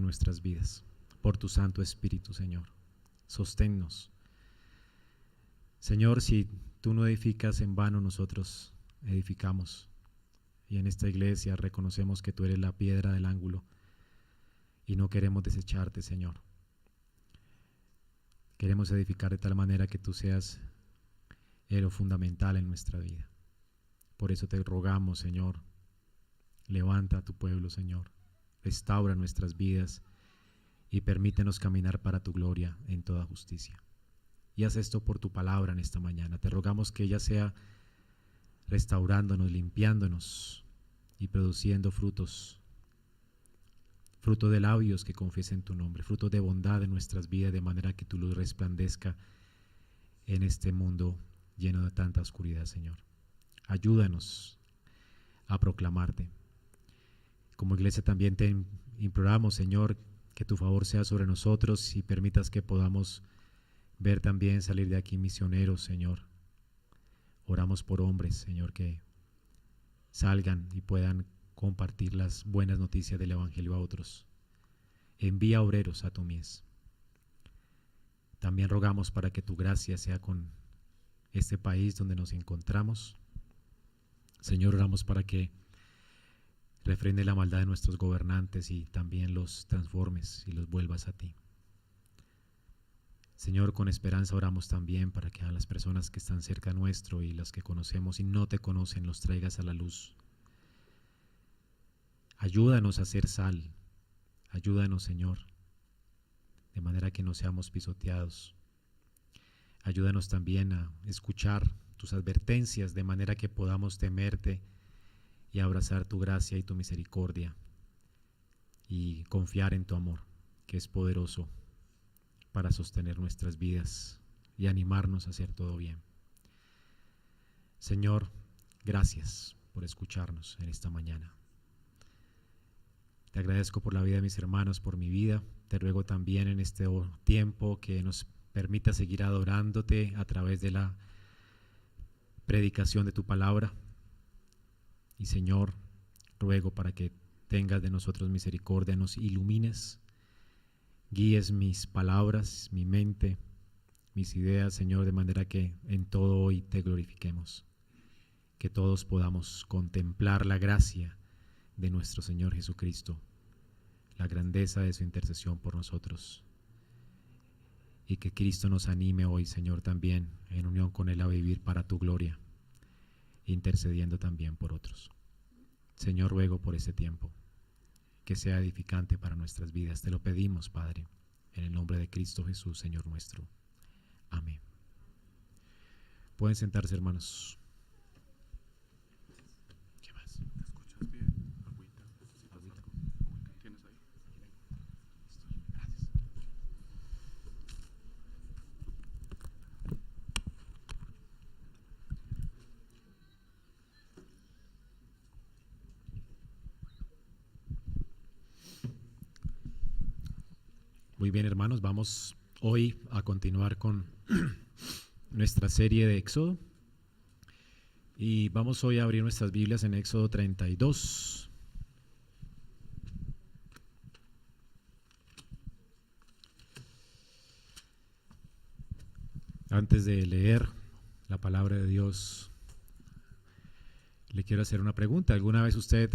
nuestras vidas, por tu Santo Espíritu, Señor. Sosténnos. Señor, si tú no edificas, en vano nosotros edificamos. Y en esta iglesia reconocemos que tú eres la piedra del ángulo y no queremos desecharte, Señor. Queremos edificar de tal manera que tú seas lo fundamental en nuestra vida. Por eso te rogamos, Señor, levanta a tu pueblo, Señor, restaura nuestras vidas y permítenos caminar para tu gloria en toda justicia. Y haz esto por tu palabra en esta mañana. Te rogamos que ella sea restaurándonos, limpiándonos y produciendo frutos, fruto de labios que confiesen tu nombre, fruto de bondad en nuestras vidas, de manera que tu luz resplandezca en este mundo lleno de tanta oscuridad, Señor. Ayúdanos a proclamarte. Como iglesia también te imploramos, Señor, que tu favor sea sobre nosotros y permitas que podamos ver también salir de aquí misioneros, Señor. Oramos por hombres, Señor, que salgan y puedan compartir las buenas noticias del Evangelio a otros. Envía obreros a tu mies. También rogamos para que tu gracia sea con este país donde nos encontramos. Señor, oramos para que refrene la maldad de nuestros gobernantes y también los transformes y los vuelvas a ti. Señor, con esperanza oramos también para que a las personas que están cerca nuestro y las que conocemos y no te conocen los traigas a la luz. Ayúdanos a ser sal, ayúdanos, Señor, de manera que no seamos pisoteados. Ayúdanos también a escuchar tus advertencias, de manera que podamos temerte y abrazar tu gracia y tu misericordia y confiar en tu amor, que es poderoso para sostener nuestras vidas y animarnos a hacer todo bien. Señor, gracias por escucharnos en esta mañana. Te agradezco por la vida de mis hermanos, por mi vida. Te ruego también en este tiempo que nos permita seguir adorándote a través de la predicación de tu palabra. Y Señor, ruego para que tengas de nosotros misericordia, nos ilumines, guíes mis palabras, mi mente, mis ideas, Señor, de manera que en todo hoy te glorifiquemos. Que todos podamos contemplar la gracia de nuestro Señor Jesucristo, la grandeza de su intercesión por nosotros. Y que Cristo nos anime hoy, Señor, también en unión con Él a vivir para tu gloria, intercediendo también por otros. Señor, ruego por ese tiempo, que sea edificante para nuestras vidas. Te lo pedimos, Padre, en el nombre de Cristo Jesús, Señor nuestro. Amén. Pueden sentarse, hermanos. ¿Qué más? ¿Te escuchas bien? Agüita. Agüita. ¿Tienes ahí? Gracias. Muy bien, hermanos, vamos hoy a continuar con nuestra serie de Éxodo y vamos hoy a abrir nuestras Biblias en Éxodo 32. Antes de leer la palabra de Dios, le quiero hacer una pregunta. ¿Alguna vez usted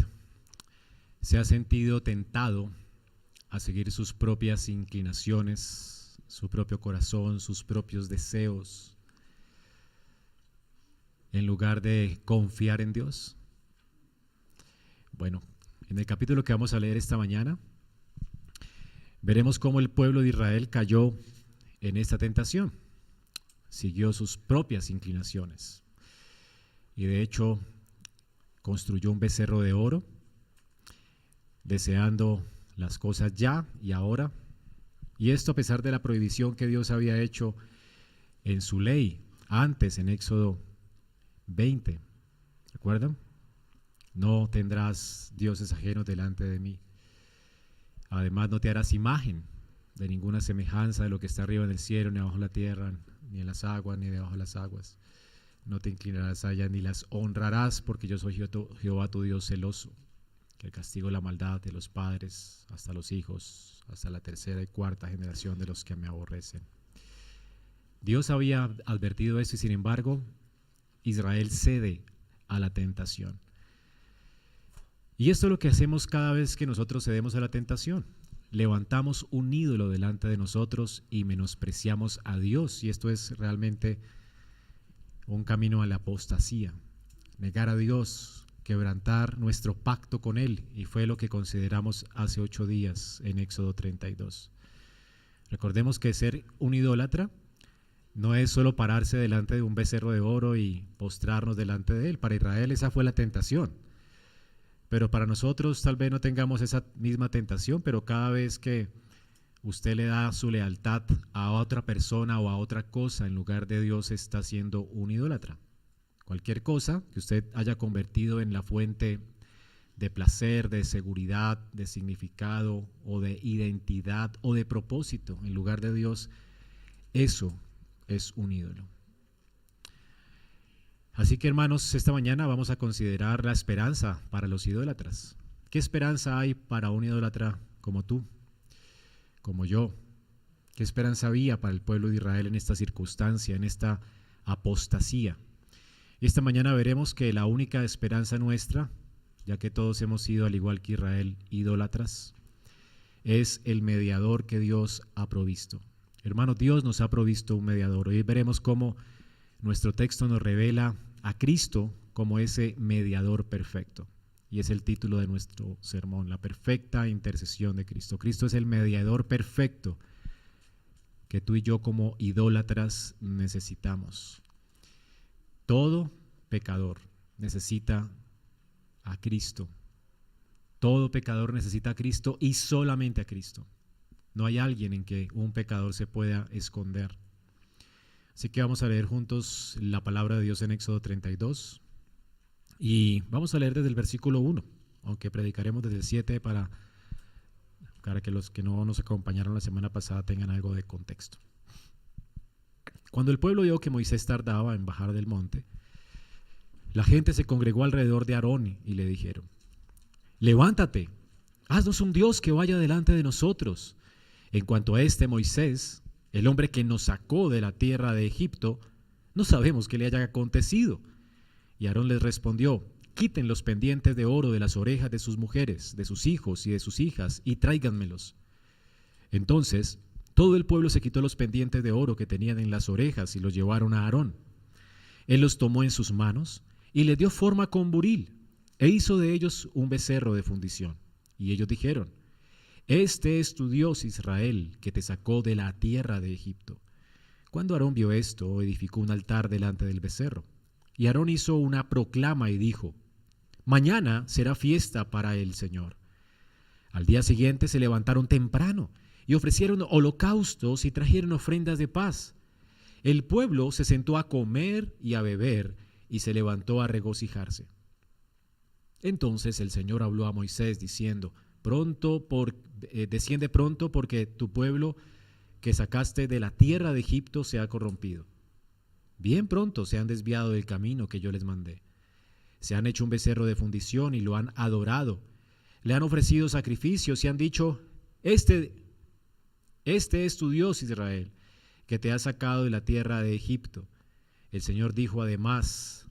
se ha sentido tentado a seguir sus propias inclinaciones, su propio corazón, sus propios deseos, en lugar de confiar en Dios? Bueno, en el capítulo que vamos a leer esta mañana, veremos cómo el pueblo de Israel cayó en esta tentación. Siguió sus propias inclinaciones y de hecho construyó un becerro de oro, deseando las cosas ya y ahora, y esto a pesar de la prohibición que Dios había hecho en su ley antes, en Éxodo 20. ¿Recuerdan? No tendrás dioses ajenos delante de mí. Además, no te harás imagen de ninguna semejanza de lo que está arriba en el cielo, ni abajo en la tierra, ni en las aguas, ni debajo de las aguas. No te inclinarás a ellas, ni las honrarás, porque yo soy Jehová tu Dios celoso, que el castigo de la maldad de los padres hasta los hijos, hasta la tercera y cuarta generación de los que me aborrecen. Dios había advertido eso y sin embargo Israel cede a la tentación. Y esto es lo que hacemos cada vez que nosotros cedemos a la tentación. Levantamos un ídolo delante de nosotros y menospreciamos a Dios. Y esto es realmente un camino a la apostasía. Negar a Dios, quebrantar nuestro pacto con Él. Y fue lo que consideramos hace 8 días en Éxodo 32. Recordemos que ser un idólatra no es solo pararse delante de un becerro de oro y postrarnos delante de él. Para Israel esa fue la tentación. Pero para nosotros tal vez no tengamos esa misma tentación, pero cada vez que usted le da su lealtad a otra persona o a otra cosa en lugar de Dios, está siendo un idólatra. Cualquier cosa que usted haya convertido en la fuente de placer, de seguridad, de significado o de identidad o de propósito en lugar de Dios, eso es un ídolo. Así que hermanos, esta mañana vamos a considerar la esperanza para los idólatras. ¿Qué esperanza hay para un idólatra como tú, como yo? ¿Qué esperanza había para el pueblo de Israel en esta circunstancia, en esta apostasía? Y esta mañana veremos que la única esperanza nuestra, ya que todos hemos sido al igual que Israel idólatras, es el mediador que Dios ha provisto. Hermanos, Dios nos ha provisto un mediador. Hoy veremos cómo nuestro texto nos revela a Cristo como ese mediador perfecto. Y es el título de nuestro sermón, la perfecta intercesión de Cristo. Cristo es el mediador perfecto que tú y yo como idólatras necesitamos. Todo pecador necesita a Cristo. Todo pecador necesita a Cristo y solamente a Cristo. No hay alguien en que un pecador se pueda esconder. Así que vamos a leer juntos la palabra de Dios en Éxodo 32 y vamos a leer desde el versículo 1, aunque predicaremos desde el 7 para que los que no nos acompañaron la semana pasada tengan algo de contexto. Cuando el pueblo vio que Moisés tardaba en bajar del monte, la gente se congregó alrededor de Aarón y le dijeron: levántate, haznos un Dios que vaya delante de nosotros. En cuanto a este Moisés, el hombre que nos sacó de la tierra de Egipto, no sabemos qué le haya acontecido. Y Aarón les respondió: quiten los pendientes de oro de las orejas de sus mujeres, de sus hijos y de sus hijas, y tráiganmelos. Entonces todo el pueblo se quitó los pendientes de oro que tenían en las orejas y los llevaron a Aarón. Él los tomó en sus manos y les dio forma con buril, e hizo de ellos un becerro de fundición. Y ellos dijeron: este es tu Dios Israel, que te sacó de la tierra de Egipto. Cuando Aarón vio esto, edificó un altar delante del becerro. Y Aarón hizo una proclama y dijo: mañana será fiesta para el Señor. Al día siguiente se levantaron temprano y ofrecieron holocaustos y trajeron ofrendas de paz. El pueblo se sentó a comer y a beber y se levantó a regocijarse. Entonces el Señor habló a Moisés diciendo: desciende pronto, porque tu pueblo que sacaste de la tierra de Egipto se ha corrompido. Bien pronto se han desviado del camino que yo les mandé. Se han hecho un becerro de fundición y lo han adorado. Le han ofrecido sacrificios y han dicho: este es tu Dios Israel, que te ha sacado de la tierra de Egipto. El Señor dijo además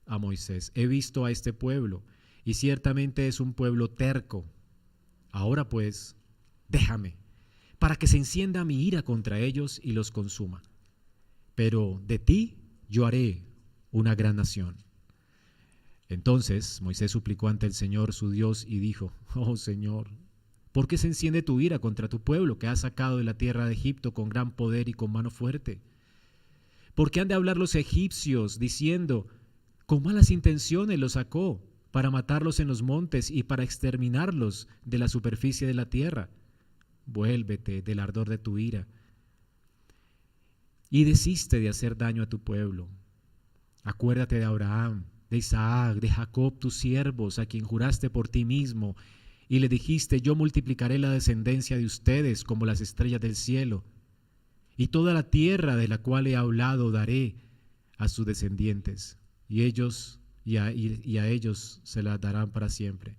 a Moisés: he visto a este pueblo, y ciertamente es un pueblo terco. Ahora pues, déjame, para que se encienda mi ira contra ellos y los consuma. Pero de ti yo haré una gran nación. Entonces Moisés suplicó ante el Señor su Dios y dijo: oh Señor, ¿por qué se enciende tu ira contra tu pueblo que has sacado de la tierra de Egipto con gran poder y con mano fuerte? ¿Por qué han de hablar los egipcios diciendo: con malas intenciones los sacó, para matarlos en los montes y para exterminarlos de la superficie de la tierra? Vuélvete del ardor de tu ira y desiste de hacer daño a tu pueblo. Acuérdate de Abraham, de Isaac, de Jacob, tus siervos, a quien juraste por ti mismo, y le dijiste: yo multiplicaré la descendencia de ustedes como las estrellas del cielo, y toda la tierra de la cual he hablado daré a sus descendientes, y a ellos se la darán para siempre.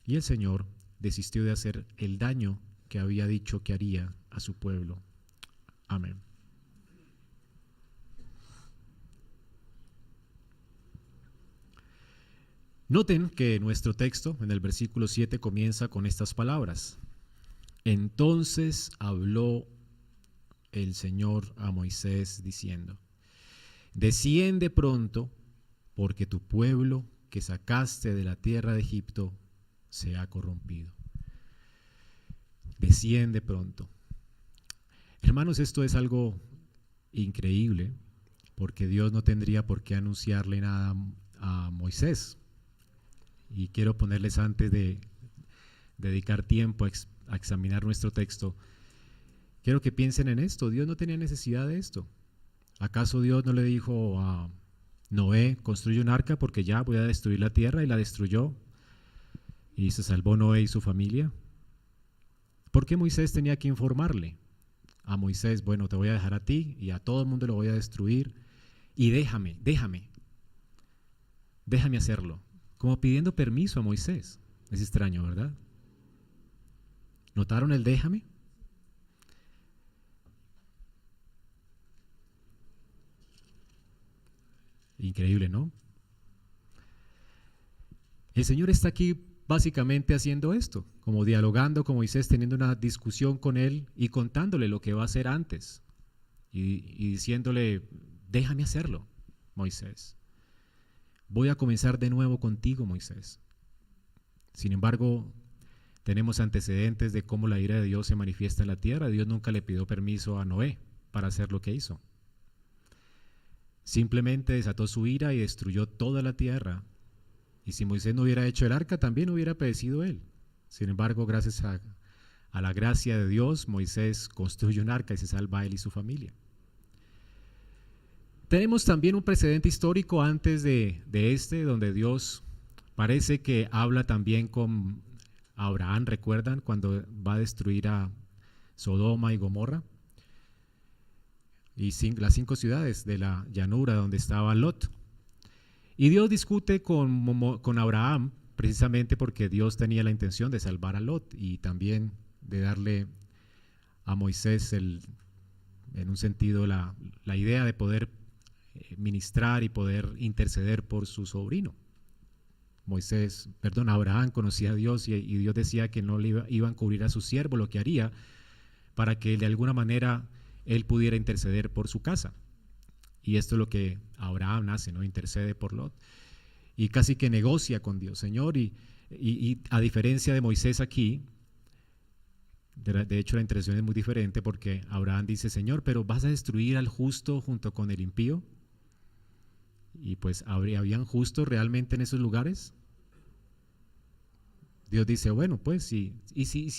Y el Señor desistió de hacer el daño que había dicho que haría a su pueblo. Amén. Noten que nuestro texto en el versículo 7 comienza con estas palabras. Entonces habló el Señor a Moisés diciendo: desciende pronto, porque tu pueblo que sacaste de la tierra de Egipto se ha corrompido. Desciende pronto. Hermanos, esto es algo increíble, porque Dios no tendría por qué anunciarle nada a Moisés. Y quiero ponerles, antes de dedicar tiempo a examinar nuestro texto, quiero que piensen en esto. Dios no tenía necesidad de esto. ¿Acaso Dios no le dijo a Noé: construye un arca porque ya voy a destruir la tierra? Y la destruyó y se salvó Noé y su familia. ¿Por qué Moisés tenía que informarle a Moisés: bueno, te voy a dejar a ti y a todo el mundo lo voy a destruir, y déjame hacerlo? Como pidiendo permiso a Moisés. Es extraño, ¿verdad? ¿Notaron el déjame? Increíble, ¿no? El Señor está aquí básicamente haciendo esto, como dialogando con Moisés, teniendo una discusión con él y contándole lo que va a hacer antes y diciéndole: déjame hacerlo, Moisés. Voy a comenzar de nuevo contigo, Moisés. Sin embargo, tenemos antecedentes de cómo la ira de Dios se manifiesta en la tierra. Dios nunca le pidió permiso a Noé para hacer lo que hizo. Simplemente desató su ira y destruyó toda la tierra. Y si Moisés no hubiera hecho el arca, también hubiera padecido él. Sin embargo, gracias a la gracia de Dios, Moisés construye un arca y se salva a él y su familia. Tenemos también un precedente histórico antes de este, donde Dios parece que habla también con Abraham. ¿Recuerdan cuando va a destruir a Sodoma y Gomorra? Y las 5 ciudades de la llanura donde estaba Lot. Y Dios discute con Abraham, precisamente porque Dios tenía la intención de salvar a Lot y también de darle a Moisés en un sentido la idea de poder ministrar y poder interceder por su sobrino. Abraham conocía a Dios y Dios decía que no le iban a cubrir a su siervo lo que haría, para que de alguna manera él pudiera interceder por su casa. Y esto es lo que Abraham hace, ¿no? Intercede por Lot y casi que negocia con Dios. Señor, y a diferencia de Moisés aquí, de hecho la intercesión es muy diferente, porque Abraham dice: Señor, pero ¿vas a destruir al justo junto con el impío? Y pues, ¿habían justos realmente en esos lugares? Dios dice: bueno, pues si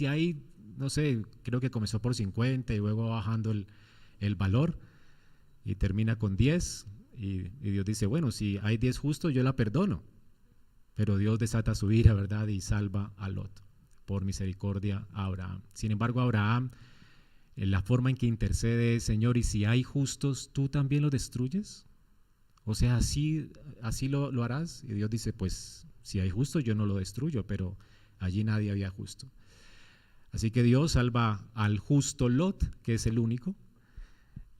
hay, no sé, creo que comenzó por 50 y luego va bajando el valor y termina con 10, y Dios dice: bueno, si hay 10 justos, yo la perdono. Pero Dios desata su ira, ¿verdad? Y salva a Lot por misericordia a Abraham. Sin embargo, Abraham, en la forma en que intercede es: Señor, y si hay justos, ¿tú también los destruyes? O sea, así lo harás. Y Dios dice: pues si hay justos, yo no lo destruyo, pero allí nadie había justo. Así que Dios salva al justo Lot, que es el único.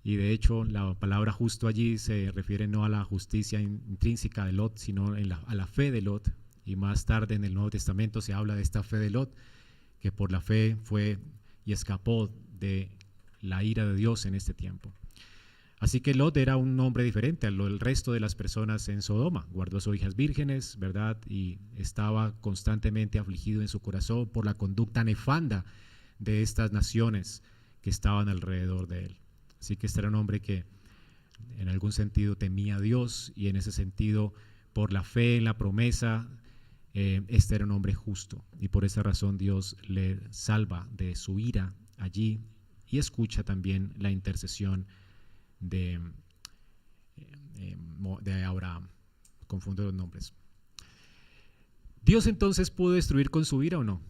Y de hecho la palabra justo allí se refiere no a la justicia intrínseca de Lot, sino a la fe de Lot. Y más tarde en el Nuevo Testamento se habla de esta fe de Lot, que por la fe fue y escapó de la ira de Dios en este tiempo. Así que Lot era un hombre diferente al resto de las personas en Sodoma. Guardó a sus hijas vírgenes, ¿verdad? Y estaba constantemente afligido en su corazón por la conducta nefanda de estas naciones que estaban alrededor de él. Así que este era un hombre que en algún sentido temía a Dios, y en ese sentido, por la fe en la promesa, este era un hombre justo, y por esa razón Dios le salva de su ira allí y escucha también la intercesión de Abraham. Confundo los nombres. ¿Dios entonces pudo destruir con su ira o no?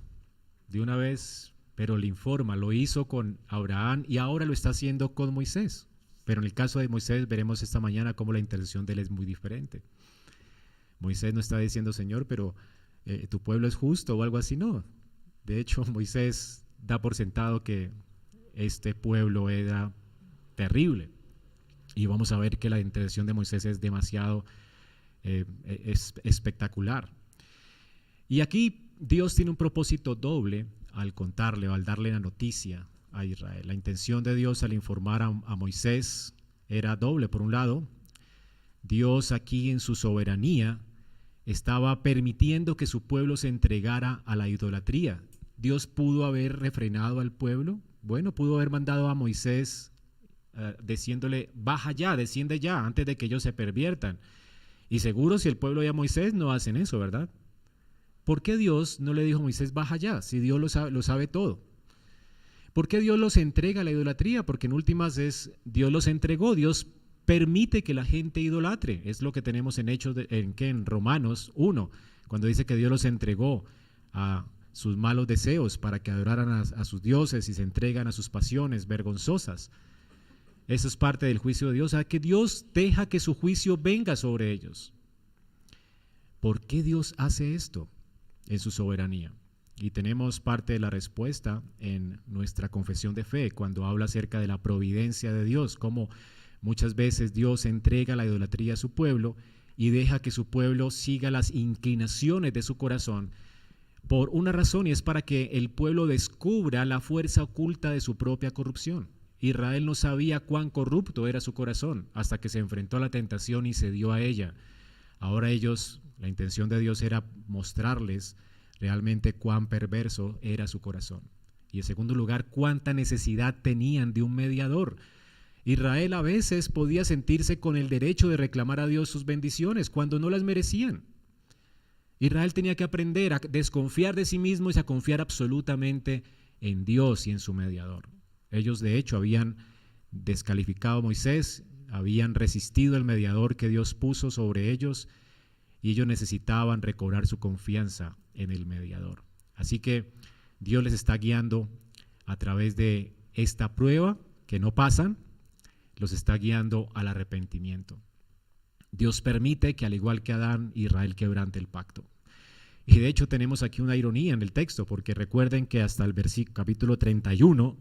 De una vez, pero le informa, lo hizo con Abraham y ahora lo está haciendo con Moisés. Pero en el caso de Moisés veremos esta mañana cómo la intercesión de él es muy diferente. Moisés no está diciendo: Señor, pero tu pueblo es justo o algo así, no. De hecho, Moisés da por sentado que este pueblo era terrible. Y vamos a ver que la intención de Moisés es demasiado espectacular. Y aquí Dios tiene un propósito doble al contarle o al darle la noticia a Israel. La intención de Dios al informar a Moisés era doble. Por un lado, Dios aquí en su soberanía estaba permitiendo que su pueblo se entregara a la idolatría. Dios pudo haber refrenado al pueblo. Bueno, pudo haber mandado a Moisés diciéndole, baja ya, desciende ya, antes de que ellos se perviertan. Y seguro si el pueblo y a Moisés no hacen eso, ¿verdad? ¿Por qué Dios no le dijo a Moisés, baja ya, si Dios lo sabe todo? ¿Por qué Dios los entrega a la idolatría? Porque en últimas Dios los entregó, Dios permite que la gente idolatre. Es lo que tenemos en Hechos, en Romanos 1, cuando dice que Dios los entregó a sus malos deseos para que adoraran a sus dioses y se entregan a sus pasiones vergonzosas. Eso es parte del juicio de Dios, o sea, que Dios deja que su juicio venga sobre ellos. ¿Por qué Dios hace esto en su soberanía? Y tenemos parte de la respuesta en nuestra confesión de fe, cuando habla acerca de la providencia de Dios, cómo muchas veces Dios entrega la idolatría a su pueblo y deja que su pueblo siga las inclinaciones de su corazón por una razón, y es para que el pueblo descubra la fuerza oculta de su propia corrupción. Israel no sabía cuán corrupto era su corazón hasta que se enfrentó a la tentación y cedió a ella. Ahora la intención de Dios era mostrarles realmente cuán perverso era su corazón. Y en segundo lugar, cuánta necesidad tenían de un mediador. Israel a veces podía sentirse con el derecho de reclamar a Dios sus bendiciones cuando no las merecían. Israel tenía que aprender a desconfiar de sí mismo y a confiar absolutamente en Dios y en su mediador. Ellos de hecho habían descalificado a Moisés, habían resistido al mediador que Dios puso sobre ellos y ellos necesitaban recobrar su confianza en el mediador. Así que Dios les está guiando a través de esta prueba que no pasan, los está guiando al arrepentimiento. Dios permite que al igual que Adán, Israel quebrante el pacto. Y de hecho tenemos aquí una ironía en el texto, porque recuerden que hasta el capítulo 31,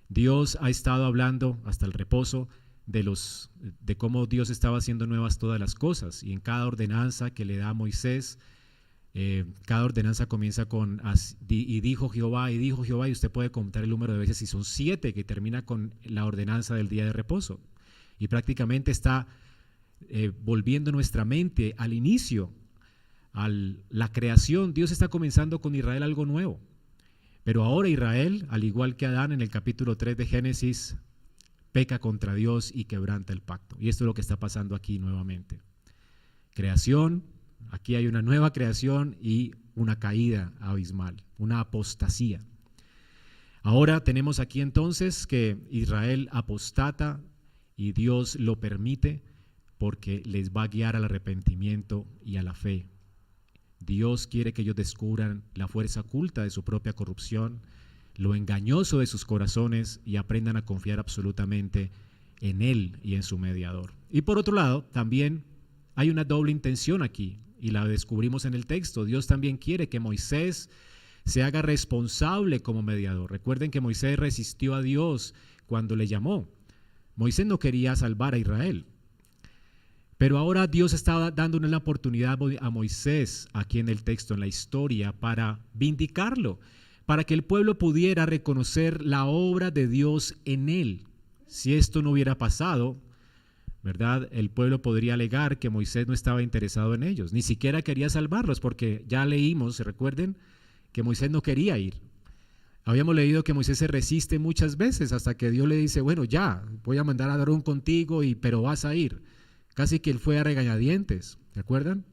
Dios ha estado hablando hasta el reposo de cómo Dios estaba haciendo nuevas todas las cosas, y en cada ordenanza que le da a Moisés, cada ordenanza comienza con y dijo Jehová, y usted puede contar el número de veces, y son 7, que termina con la ordenanza del día de reposo, y prácticamente está volviendo nuestra mente al inicio, a la creación. Dios está comenzando con Israel algo nuevo. Pero ahora Israel, al igual que Adán en el capítulo 3 de Génesis, peca contra Dios y quebranta el pacto. Y esto es lo que está pasando aquí nuevamente. Creación, aquí hay una nueva creación y una caída abismal, una apostasía. Ahora tenemos aquí entonces que Israel apostata y Dios lo permite porque les va a guiar al arrepentimiento y a la fe. Dios quiere que ellos descubran la fuerza oculta de su propia corrupción, lo engañoso de sus corazones, y aprendan a confiar absolutamente en Él y en su mediador. Y por otro lado, también hay una doble intención aquí, y la descubrimos en el texto. Dios también quiere que Moisés se haga responsable como mediador. Recuerden que Moisés resistió a Dios cuando le llamó. Moisés no quería salvar a Israel. Pero ahora Dios estaba dándole una oportunidad a Moisés aquí en el texto, en la historia, para vindicarlo, para que el pueblo pudiera reconocer la obra de Dios en él. Si esto no hubiera pasado, ¿verdad?, el pueblo podría alegar que Moisés no estaba interesado en ellos, ni siquiera quería salvarlos, porque ya leímos, recuerden, que Moisés no quería ir. Habíamos leído que Moisés se resiste muchas veces hasta que Dios le dice, bueno, ya, voy a mandar a Aarón contigo, pero vas a ir. Casi que él fue a regañadientes, ¿recuerdan?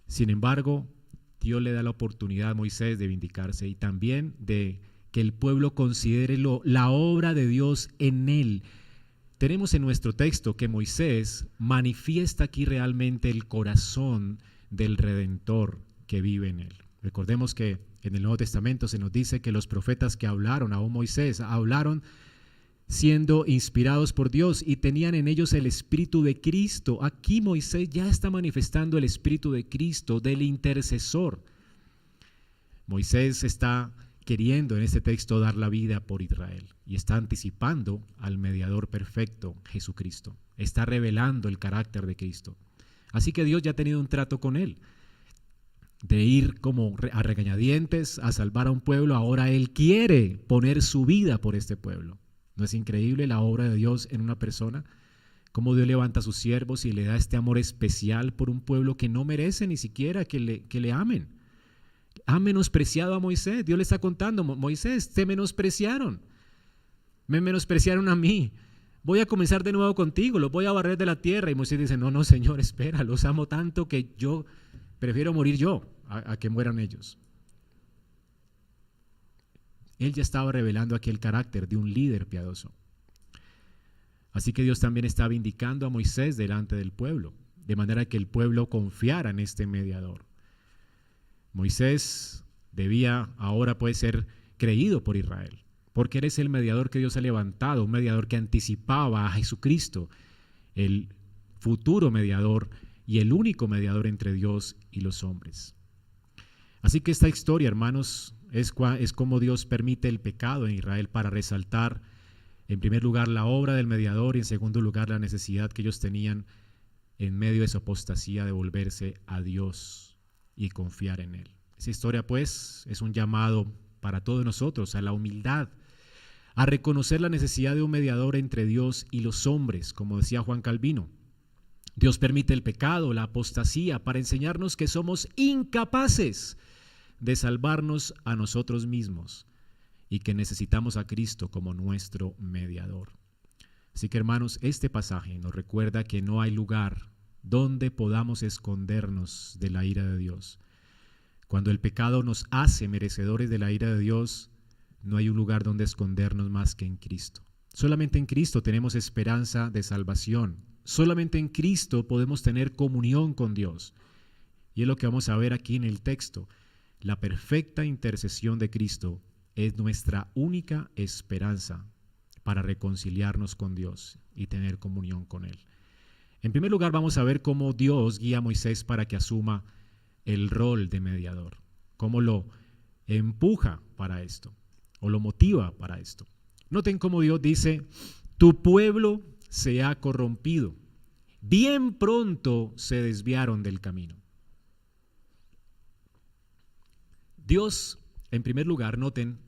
Sin embargo, Dios le da la oportunidad a Moisés de vindicarse y también de que el pueblo considere la obra de Dios en él. Tenemos en nuestro texto que Moisés manifiesta aquí realmente el corazón del Redentor que vive en él. Recordemos que en el Nuevo Testamento se nos dice que los profetas que hablaron a Moisés hablaron siendo inspirados por Dios y tenían en ellos el Espíritu de Cristo. Aquí Moisés ya está manifestando el Espíritu de Cristo, del intercesor. Moisés está queriendo en este texto dar la vida por Israel y está anticipando al mediador perfecto, Jesucristo. Está revelando el carácter de Cristo. Así que Dios ya ha tenido un trato con él, de ir como a regañadientes a salvar a un pueblo. Ahora él quiere poner su vida por este pueblo. ¿No es increíble la obra de Dios en una persona? Cómo Dios levanta a sus siervos y le da este amor especial por un pueblo que no merece ni siquiera que le amen. Ha menospreciado a Moisés. Dios le está contando: Moisés, te menospreciaron. Me menospreciaron a mí. Voy a comenzar de nuevo contigo, los voy a barrer de la tierra. Y Moisés dice: no, Señor, espera, los amo tanto que yo prefiero morir yo a que mueran ellos. Él ya estaba revelando aquí el carácter de un líder piadoso. Así que Dios también estaba indicando a Moisés delante del pueblo, de manera que el pueblo confiara en este mediador. Moisés debía ahora ser creído por Israel, porque él es el mediador que Dios ha levantado, un mediador que anticipaba a Jesucristo, el futuro mediador y el único mediador entre Dios y los hombres. Así que esta historia, hermanos, es como Dios permite el pecado en Israel para resaltar, en primer lugar, la obra del mediador y en segundo lugar, la necesidad que ellos tenían en medio de su apostasía de volverse a Dios y confiar en Él. Esa historia, pues, es un llamado para todos nosotros a la humildad, a reconocer la necesidad de un mediador entre Dios y los hombres, como decía Juan Calvino. Dios permite el pecado, la apostasía, para enseñarnos que somos incapaces de salvarnos a nosotros mismos y que necesitamos a Cristo como nuestro mediador. Así que, hermanos, este pasaje nos recuerda que no hay lugar donde podamos escondernos de la ira de Dios. Cuando el pecado nos hace merecedores de la ira de Dios, no hay un lugar donde escondernos más que en Cristo. Solamente en Cristo tenemos esperanza de salvación. Solamente en Cristo podemos tener comunión con Dios. Y es lo que vamos a ver aquí en el texto. La perfecta intercesión de Cristo es nuestra única esperanza para reconciliarnos con Dios y tener comunión con Él. En primer lugar, vamos a ver cómo Dios guía a Moisés para que asuma el rol de mediador, cómo lo empuja para esto o lo motiva para esto. Noten cómo Dios dice: tu pueblo se ha corrompido, bien pronto se desviaron del camino. Dios, en primer lugar, noten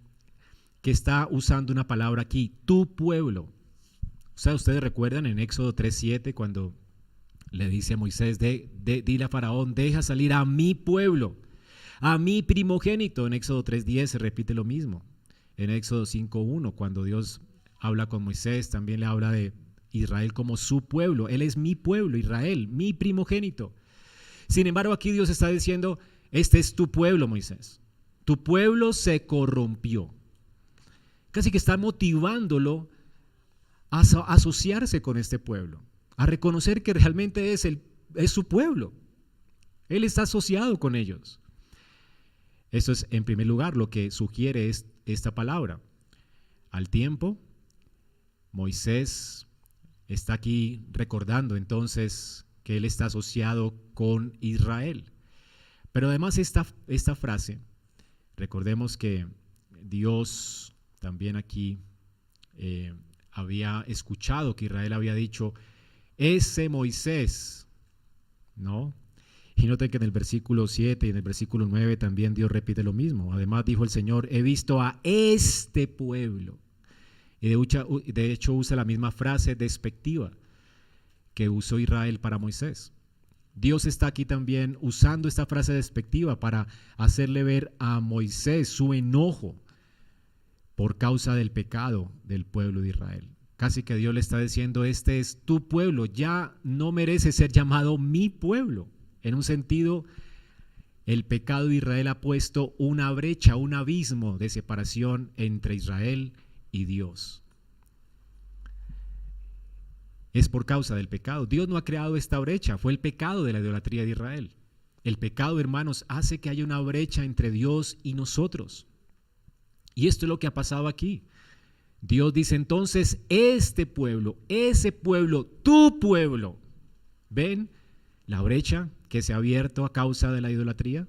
que está usando una palabra aquí: tu pueblo. O sea, ustedes recuerdan en Éxodo 3:7 cuando le dice a Moisés: dile a Faraón, deja salir a mi pueblo, a mi primogénito. En Éxodo 3:10 se repite lo mismo. En Éxodo 5:1, cuando Dios habla con Moisés, también le habla de Israel como su pueblo. Él es mi pueblo, Israel, mi primogénito. Sin embargo, aquí Dios está diciendo: este es tu pueblo, Moisés. Tu pueblo se corrompió. Casi que está motivándolo a asociarse con este pueblo, a reconocer que realmente es su pueblo. Él está asociado con ellos. Eso es, en primer lugar, lo que sugiere es esta palabra. Al tiempo, Moisés está aquí recordando entonces que él está asociado con Israel. Pero además esta frase, recordemos que Dios también aquí había escuchado que Israel había dicho: ese Moisés, ¿no? Y noten que en el versículo 7 y en el versículo 9 también Dios repite lo mismo. Además dijo el Señor: he visto a este pueblo. Y de hecho usa la misma frase despectiva que usó Israel para Moisés. Dios está aquí también usando esta frase despectiva para hacerle ver a Moisés su enojo por causa del pecado del pueblo de Israel. Casi que Dios le está diciendo: este es tu pueblo, ya no merece ser llamado mi pueblo. En un sentido, el pecado de Israel ha puesto una brecha, un abismo de separación entre Israel y Dios. Es por causa del pecado. Dios no ha creado esta brecha, fue el pecado de la idolatría de Israel. El pecado, hermanos, hace que haya una brecha entre Dios y nosotros. Y esto es lo que ha pasado aquí. Dios dice entonces, este pueblo, ese pueblo, tu pueblo. ¿Ven la brecha que se ha abierto a causa de la idolatría?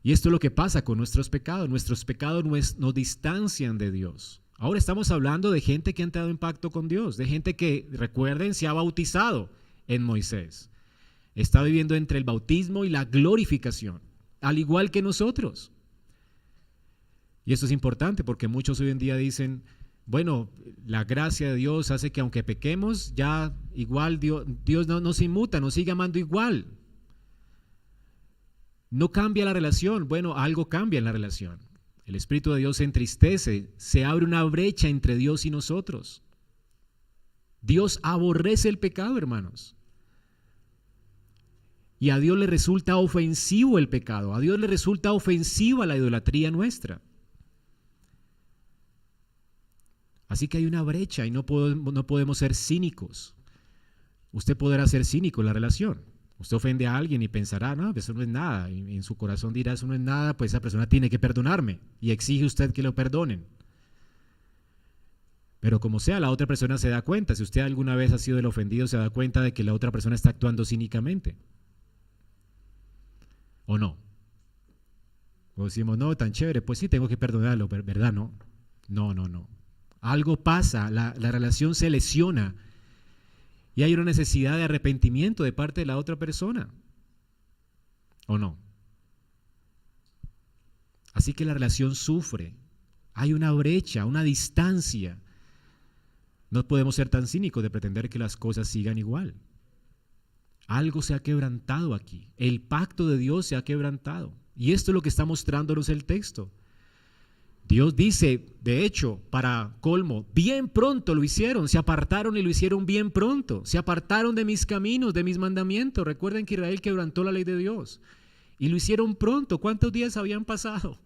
Y esto es lo que pasa con nuestros pecados. Nuestros pecados nos distancian de Dios. Ahora estamos hablando de gente que ha entrado en pacto con Dios, de gente que, recuerden, se ha bautizado en Moisés. Está viviendo entre el bautismo y la glorificación, al igual que nosotros. Y esto es importante porque muchos hoy en día dicen, bueno, la gracia de Dios hace que aunque pequemos, ya igual Dios no se inmuta, nos sigue amando igual. No cambia la relación. Bueno, algo cambia en la relación. El Espíritu de Dios se entristece, se abre una brecha entre Dios y nosotros. Dios aborrece el pecado, hermanos. Y a Dios le resulta ofensivo el pecado, a Dios le resulta ofensiva la idolatría nuestra. Así que hay una brecha y no podemos ser cínicos. Usted podrá ser cínico en la relación. Usted ofende a alguien y pensará, no, eso no es nada. Y en su corazón dirá, eso no es nada, pues esa persona tiene que perdonarme. Y exige usted que lo perdonen. Pero como sea, la otra persona se da cuenta. Si usted alguna vez ha sido el ofendido, se da cuenta de que la otra persona está actuando cínicamente. ¿O no? O decimos, no, tan chévere, pues sí, tengo que perdonarlo, ¿verdad? No. Algo pasa, la relación se lesiona y hay una necesidad de arrepentimiento de parte de la otra persona. ¿O no? Así que la relación sufre. Hay una brecha, una distancia. No podemos ser tan cínicos de pretender que las cosas sigan igual. Algo se ha quebrantado aquí. El pacto de Dios se ha quebrantado. Y esto es lo que está mostrándonos el texto. Dios dice, de hecho, para colmo, bien pronto lo hicieron, se apartaron y lo hicieron bien pronto. Se apartaron de mis caminos, de mis mandamientos. Recuerden que Israel quebrantó la ley de Dios. Y lo hicieron pronto. ¿Cuántos días habían pasado?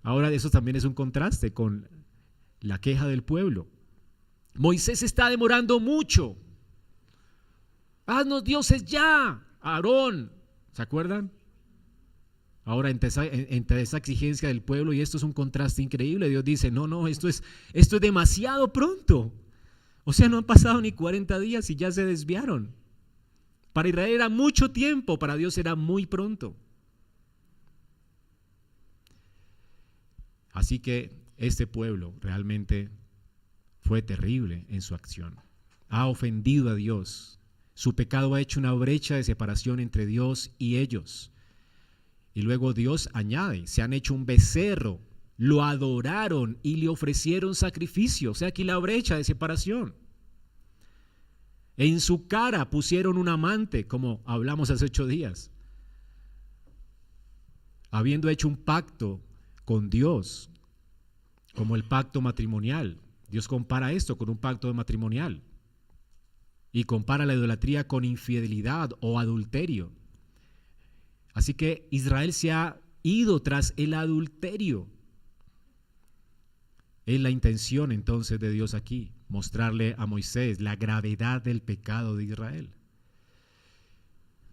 Ahora eso también es un contraste con la queja del pueblo. Moisés está demorando mucho. Haznos dioses ya, Aarón. ¿Se acuerdan? Ahora entre esa exigencia del pueblo, y esto es un contraste increíble, Dios dice, no, esto es demasiado pronto. O sea, no han pasado ni 40 días y ya se desviaron. Para Israel era mucho tiempo, para Dios era muy pronto. Así que este pueblo realmente fue terrible en su acción. Ha ofendido a Dios. Su pecado ha hecho una brecha de separación entre Dios y ellos. Y luego Dios añade, se han hecho un becerro, lo adoraron y le ofrecieron sacrificio. O sea, aquí la brecha de separación. En su cara pusieron un amante, como hablamos hace 8 días. Habiendo hecho un pacto con Dios, como el pacto matrimonial. Dios compara esto con un pacto matrimonial. Y compara la idolatría con infidelidad o adulterio. Así que Israel se ha ido tras el adulterio. Es la intención entonces de Dios aquí, mostrarle a Moisés la gravedad del pecado de Israel.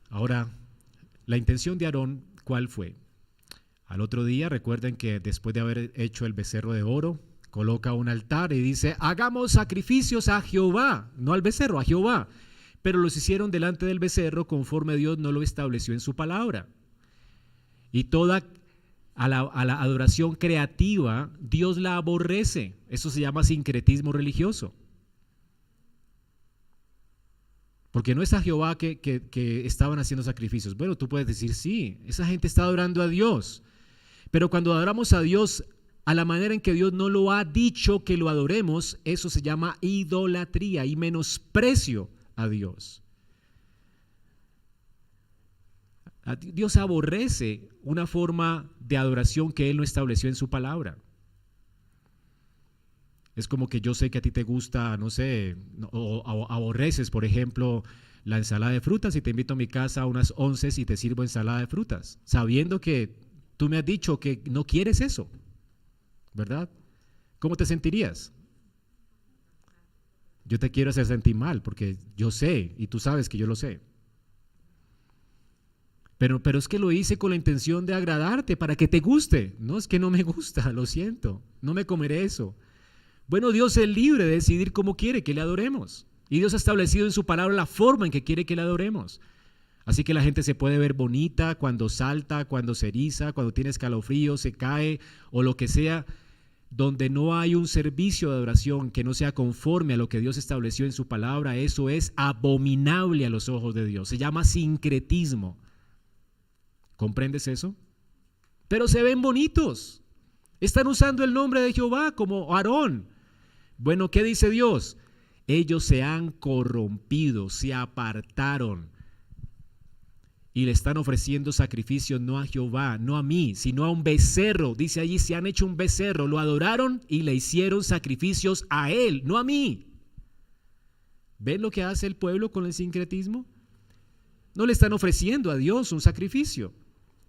Ahora, la intención de Aarón, ¿cuál fue? Al otro día, recuerden que después de haber hecho el becerro de oro, coloca un altar y dice, hagamos sacrificios a Jehová, no al becerro, a Jehová. Pero los hicieron delante del becerro conforme Dios no lo estableció en su palabra. Y toda a la adoración creativa, Dios la aborrece. Eso se llama sincretismo religioso. Porque no es a Jehová que estaban haciendo sacrificios. Bueno, tú puedes decir, sí, esa gente está adorando a Dios. Pero cuando adoramos a Dios a la manera en que Dios no lo ha dicho que lo adoremos, eso se llama idolatría y menosprecio a Dios. Dios aborrece una forma de adoración que Él no estableció en su palabra. Es como que yo sé que a ti te gusta, no sé, o aborreces, por ejemplo, la ensalada de frutas y te invito a mi casa a unas 11 y te sirvo ensalada de frutas, sabiendo que tú me has dicho que no quieres eso, ¿verdad? ¿Cómo te sentirías? Yo te quiero hacer sentir mal porque yo sé y tú sabes que yo lo sé. Pero es que lo hice con la intención de agradarte, para que te guste. No, es que no me gusta, lo siento, no me comeré eso. Bueno, Dios es libre de decidir cómo quiere que le adoremos. Y Dios ha establecido en su palabra la forma en que quiere que le adoremos. Así que la gente se puede ver bonita cuando salta, cuando se eriza, cuando tiene escalofrío, se cae o lo que sea. Donde no hay un servicio de adoración que no sea conforme a lo que Dios estableció en su palabra, eso es abominable a los ojos de Dios. Se llama sincretismo. ¿Comprendes eso? Pero se ven bonitos. Están usando el nombre de Jehová como Aarón. Bueno, ¿qué dice Dios? Ellos se han corrompido, se apartaron y le están ofreciendo sacrificios no a Jehová, no a mí, sino a un becerro. Dice allí, se han hecho un becerro, lo adoraron y le hicieron sacrificios a él, no a mí. ¿Ven lo que hace el pueblo con el sincretismo? No le están ofreciendo a Dios un sacrificio.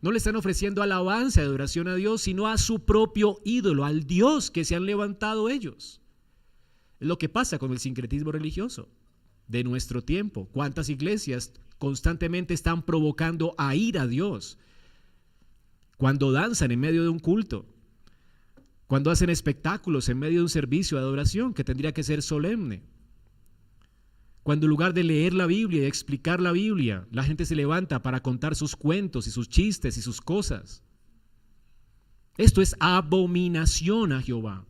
No le están ofreciendo alabanza, adoración a Dios, sino a su propio ídolo, al Dios que se han levantado ellos. Es lo que pasa con el sincretismo religioso de nuestro tiempo. ¿Cuántas iglesias constantemente están provocando a ir a Dios? Cuando danzan en medio de un culto, cuando hacen espectáculos en medio de un servicio de adoración que tendría que ser solemne, cuando en lugar de leer la Biblia y explicar la Biblia, la gente se levanta para contar sus cuentos y sus chistes y sus cosas. Esto es abominación a Jehová.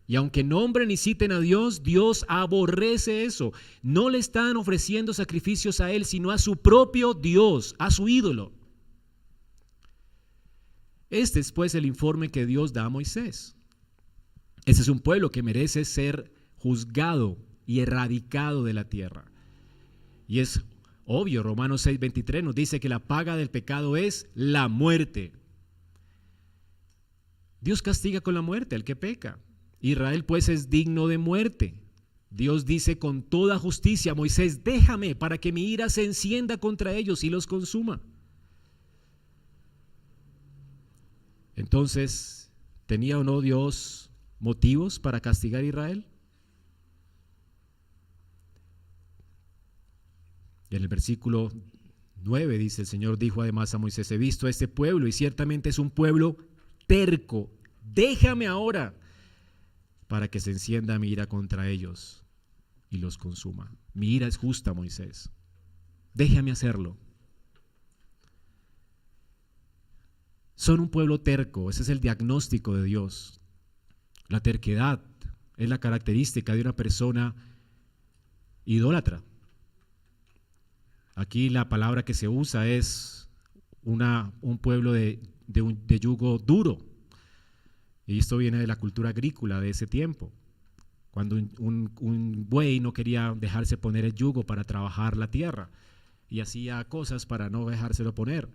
Y aunque nombren y citen a Dios, Dios aborrece eso. No le están ofreciendo sacrificios a Él, sino a su propio Dios, a su ídolo. Este es pues el informe que Dios da a Moisés. Este es un pueblo que merece ser juzgado y erradicado de la tierra. Y es obvio, Romanos 6:23 nos dice que la paga del pecado es la muerte. Dios castiga con la muerte al que peca. Israel pues es digno de muerte. Dios dice con toda justicia a Moisés, déjame para que mi ira se encienda contra ellos y los consuma. Entonces, ¿tenía o no Dios motivos para castigar a Israel? Y en el versículo 9 dice, el Señor dijo además a Moisés, he visto a este pueblo y ciertamente es un pueblo terco. Déjame ahora para que se encienda mi ira contra ellos y los consuma. Mi ira es justa, Moisés. Déjame hacerlo. Son un pueblo terco, ese es el diagnóstico de Dios. La terquedad es la característica de una persona idólatra. Aquí la palabra que se usa es un pueblo de yugo duro. Y esto viene de la cultura agrícola de ese tiempo, cuando un buey no quería dejarse poner el yugo para trabajar la tierra y hacía cosas para no dejárselo poner.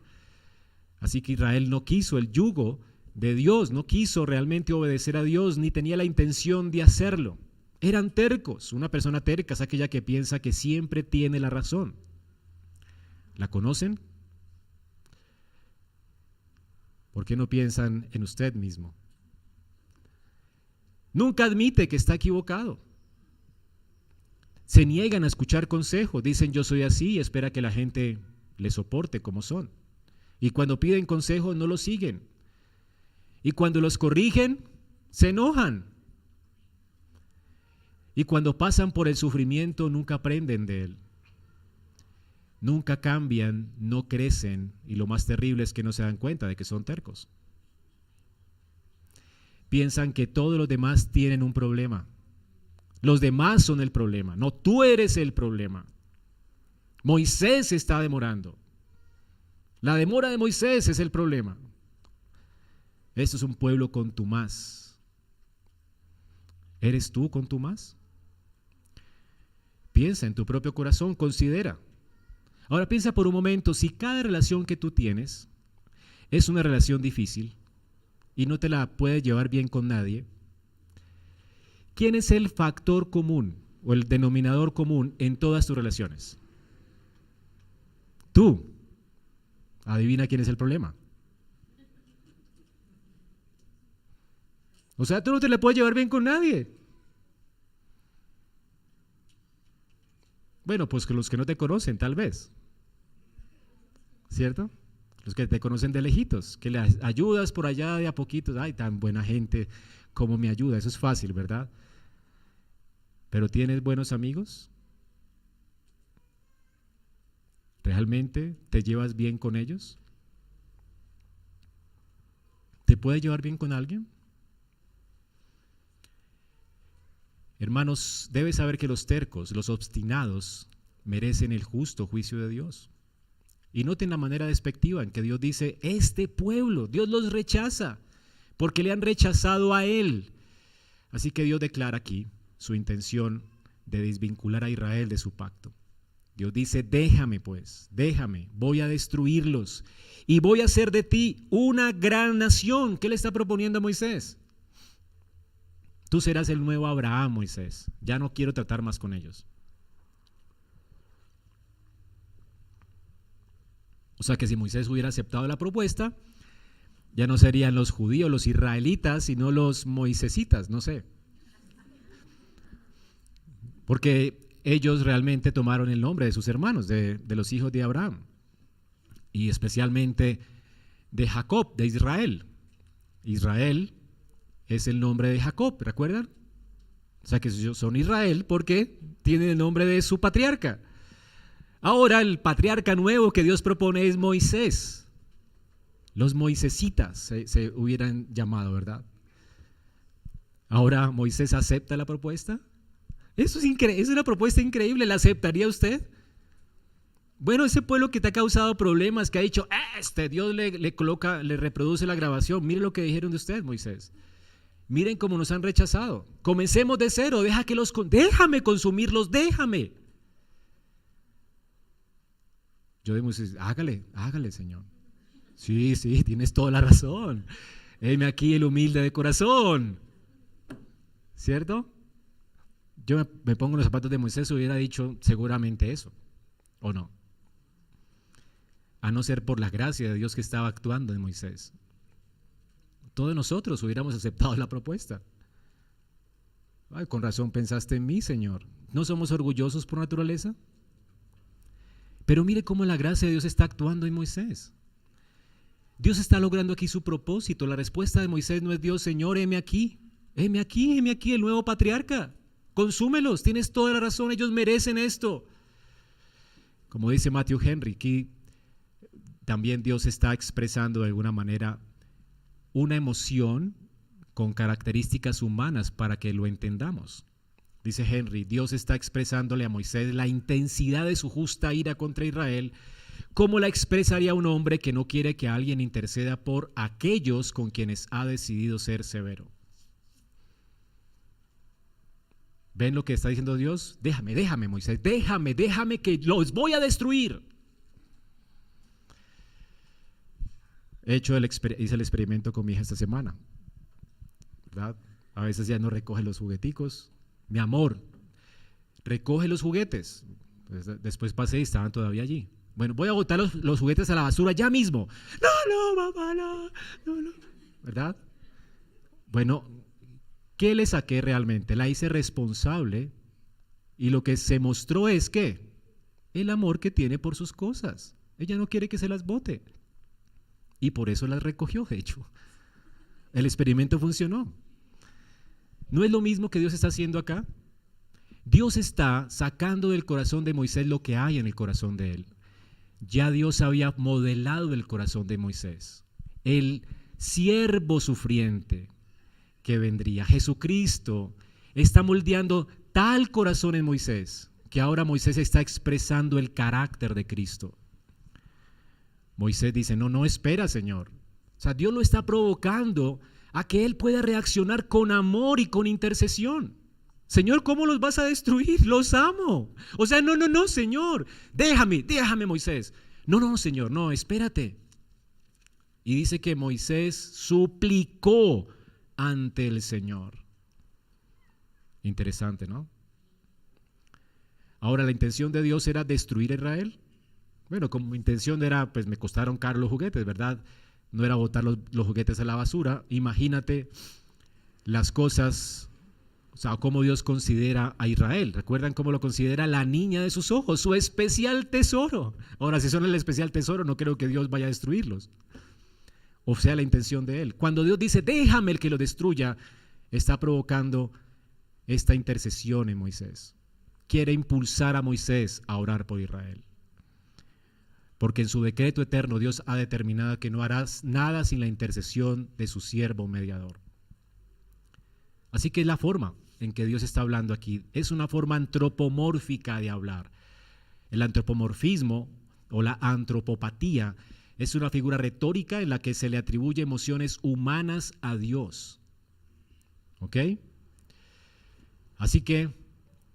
Así que Israel no quiso el yugo de Dios, no quiso realmente obedecer a Dios, ni tenía la intención de hacerlo. Eran tercos. Una persona terca es aquella que piensa que siempre tiene la razón. ¿La conocen? ¿Por qué no piensan en usted mismo? Nunca admite que está equivocado. Se niegan a escuchar consejos, dicen yo soy así y espera que la gente le soporte como son. Y cuando piden consejos no los siguen. Y cuando los corrigen, se enojan. Y cuando pasan por el sufrimiento nunca aprenden de él. Nunca cambian, no crecen y lo más terrible es que no se dan cuenta de que son tercos. Piensan que todos los demás tienen un problema. Los demás son el problema, no tú eres el problema. Moisés se está demorando. La demora de Moisés es el problema. Esto es un pueblo contumaz. ¿Eres tú contumaz? Piensa en tu propio corazón, considera. Ahora piensa por un momento, si cada relación que tú tienes es una relación difícil y no te la puedes llevar bien con nadie, ¿quién es el factor común o el denominador común en todas tus relaciones? Tú. Adivina quién es el problema. O sea, tú no te la puedes llevar bien con nadie. Bueno, pues con los que no te conocen, tal vez. ¿Cierto? Los que te conocen de lejitos, que les ayudas por allá de a poquitos. Ay, tan buena gente, cómo me ayuda. Eso es fácil, ¿verdad? ¿Pero tienes buenos amigos? ¿Realmente te llevas bien con ellos? ¿Te puedes llevar bien con alguien? Hermanos, debes saber que los tercos, los obstinados, merecen el justo juicio de Dios. Y noten la manera despectiva en que Dios dice, este pueblo, Dios los rechaza, porque le han rechazado a Él. Así que Dios declara aquí su intención de desvincular a Israel de su pacto. Dios dice, déjame pues, déjame, voy a destruirlos y voy a hacer de ti una gran nación. ¿Qué le está proponiendo a Moisés? Tú serás el nuevo Abraham, Moisés. Ya no quiero tratar más con ellos. O sea que si Moisés hubiera aceptado la propuesta, ya no serían los judíos, los israelitas, sino los moisesitas, no sé. Porque ellos realmente tomaron el nombre de sus hermanos, de los hijos de Abraham, y especialmente de Jacob, de Israel. Israel es el nombre de Jacob, ¿recuerdan? O sea que son Israel porque tienen el nombre de su patriarca. Ahora el patriarca nuevo que Dios propone es Moisés. Los moisesitas se hubieran llamado, ¿verdad? Ahora Moisés acepta la propuesta. Eso es es una propuesta increíble. ¿La aceptaría usted? Bueno, ese pueblo que te ha causado problemas, que ha dicho, Dios le reproduce la grabación. Mire lo que dijeron de usted, Moisés. Miren cómo nos han rechazado. Comencemos de cero. Déjame consumirlos, déjame. Yo de Moisés, hágale, Señor. Sí, tienes toda la razón. Heme aquí el humilde de corazón. ¿Cierto? Yo me pongo en los zapatos de Moisés, hubiera dicho seguramente eso, ¿o no? A no ser por la gracia de Dios que estaba actuando en Moisés. Todos nosotros hubiéramos aceptado la propuesta. Ay, con razón pensaste en mí, Señor. ¿No somos orgullosos por naturaleza? Pero mire cómo la gracia de Dios está actuando en Moisés. Dios está logrando aquí su propósito. La respuesta de Moisés no es Dios, Señor, heme aquí, el nuevo patriarca. Consúmelos, tienes toda la razón, ellos merecen esto. Como dice Matthew Henry, aquí también Dios está expresando de alguna manera una emoción con características humanas para que lo entendamos. Dice Henry, Dios está expresándole a Moisés la intensidad de su justa ira contra Israel, como la expresaría un hombre que no quiere que alguien interceda por aquellos con quienes ha decidido ser severo. ¿Ven lo que está diciendo Dios? Déjame, Moisés, déjame que los voy a destruir. Hice el experimento con mi hija esta semana, ¿verdad? A veces ya no recoge los jugueticos. Mi amor, recoge los juguetes. Después pasé y estaban todavía allí. Bueno, voy a botar los juguetes a la basura ya mismo. No, mamá, no. ¿Verdad? Bueno, ¿qué le saqué realmente? La hice responsable y lo que se mostró es que el amor que tiene por sus cosas. Ella no quiere que se las bote y por eso las recogió, de hecho. El experimento funcionó. ¿No es lo mismo que Dios está haciendo acá? Dios está sacando del corazón de Moisés lo que hay en el corazón de él. Ya Dios había modelado el corazón de Moisés, el siervo sufriente que vendría. Jesucristo está moldeando tal corazón en Moisés que ahora Moisés está expresando el carácter de Cristo. Moisés dice, no, espera, Señor. O sea, Dios lo está provocando a que él pueda reaccionar con amor y con intercesión. Señor, ¿cómo los vas a destruir? Los amo. O sea, no, Señor, déjame, Moisés. No, Señor, no, espérate. Y dice que Moisés suplicó ante el Señor. Interesante, ¿no? Ahora, la intención de Dios era destruir a Israel. Bueno, como intención era, pues me costaron caros los juguetes, ¿verdad? No era botar los juguetes a la basura. Imagínate las cosas, o sea, cómo Dios considera a Israel. ¿Recuerdan cómo lo considera la niña de sus ojos, su especial tesoro? Ahora, si son el especial tesoro, no creo que Dios vaya a destruirlos. O sea, la intención de él. Cuando Dios dice, déjame el que lo destruya, está provocando esta intercesión en Moisés. Quiere impulsar a Moisés a orar por Israel. Porque en su decreto eterno Dios ha determinado que no harás nada sin la intercesión de su siervo mediador. Así que es la forma en que Dios está hablando aquí. Es una forma antropomórfica de hablar. El antropomorfismo o la antropopatía es una figura retórica en la que se le atribuye emociones humanas a Dios. ¿Ok? Así que,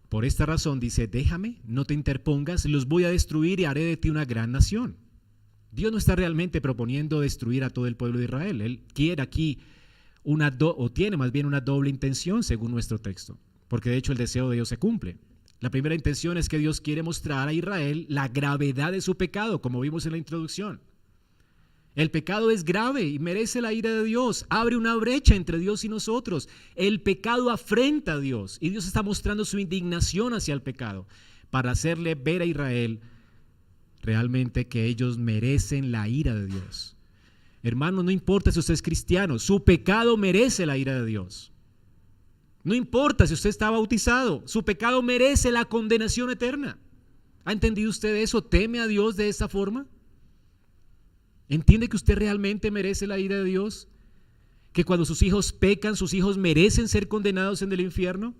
por esta razón dice, déjame, no te interpongas, los voy a destruir y haré de ti una gran nación. Dios no está realmente proponiendo destruir a todo el pueblo de Israel. Él quiere aquí tiene más bien una doble intención según nuestro texto, porque de hecho el deseo de Dios se cumple. La primera intención es que Dios quiere mostrar a Israel la gravedad de su pecado, como vimos en la introducción. El pecado es grave y merece la ira de Dios, abre una brecha entre Dios y nosotros. El pecado afrenta a Dios y Dios está mostrando su indignación hacia el pecado para hacerle ver a Israel realmente que ellos merecen la ira de Dios. Hermano, no importa si usted es cristiano, su pecado merece la ira de Dios. No importa si usted está bautizado, su pecado merece la condenación eterna. ¿Ha entendido usted eso? ¿Teme a Dios de esta forma? ¿Entiende que usted realmente merece la ira de Dios? ¿Que cuando sus hijos pecan, sus hijos merecen ser condenados en el infierno?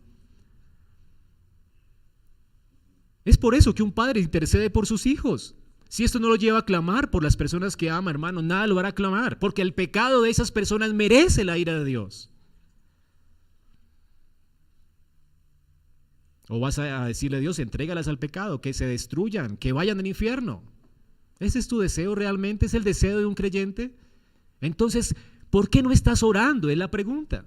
Es por eso que un padre intercede por sus hijos. Si esto no lo lleva a clamar por las personas que ama, hermano, nada lo hará clamar, porque el pecado de esas personas merece la ira de Dios. ¿O vas a decirle a Dios, entrégalas al pecado, que se destruyan, que vayan al infierno? ¿Ese es tu deseo realmente? ¿Es el deseo de un creyente? Entonces, ¿por qué no estás orando? Es la pregunta.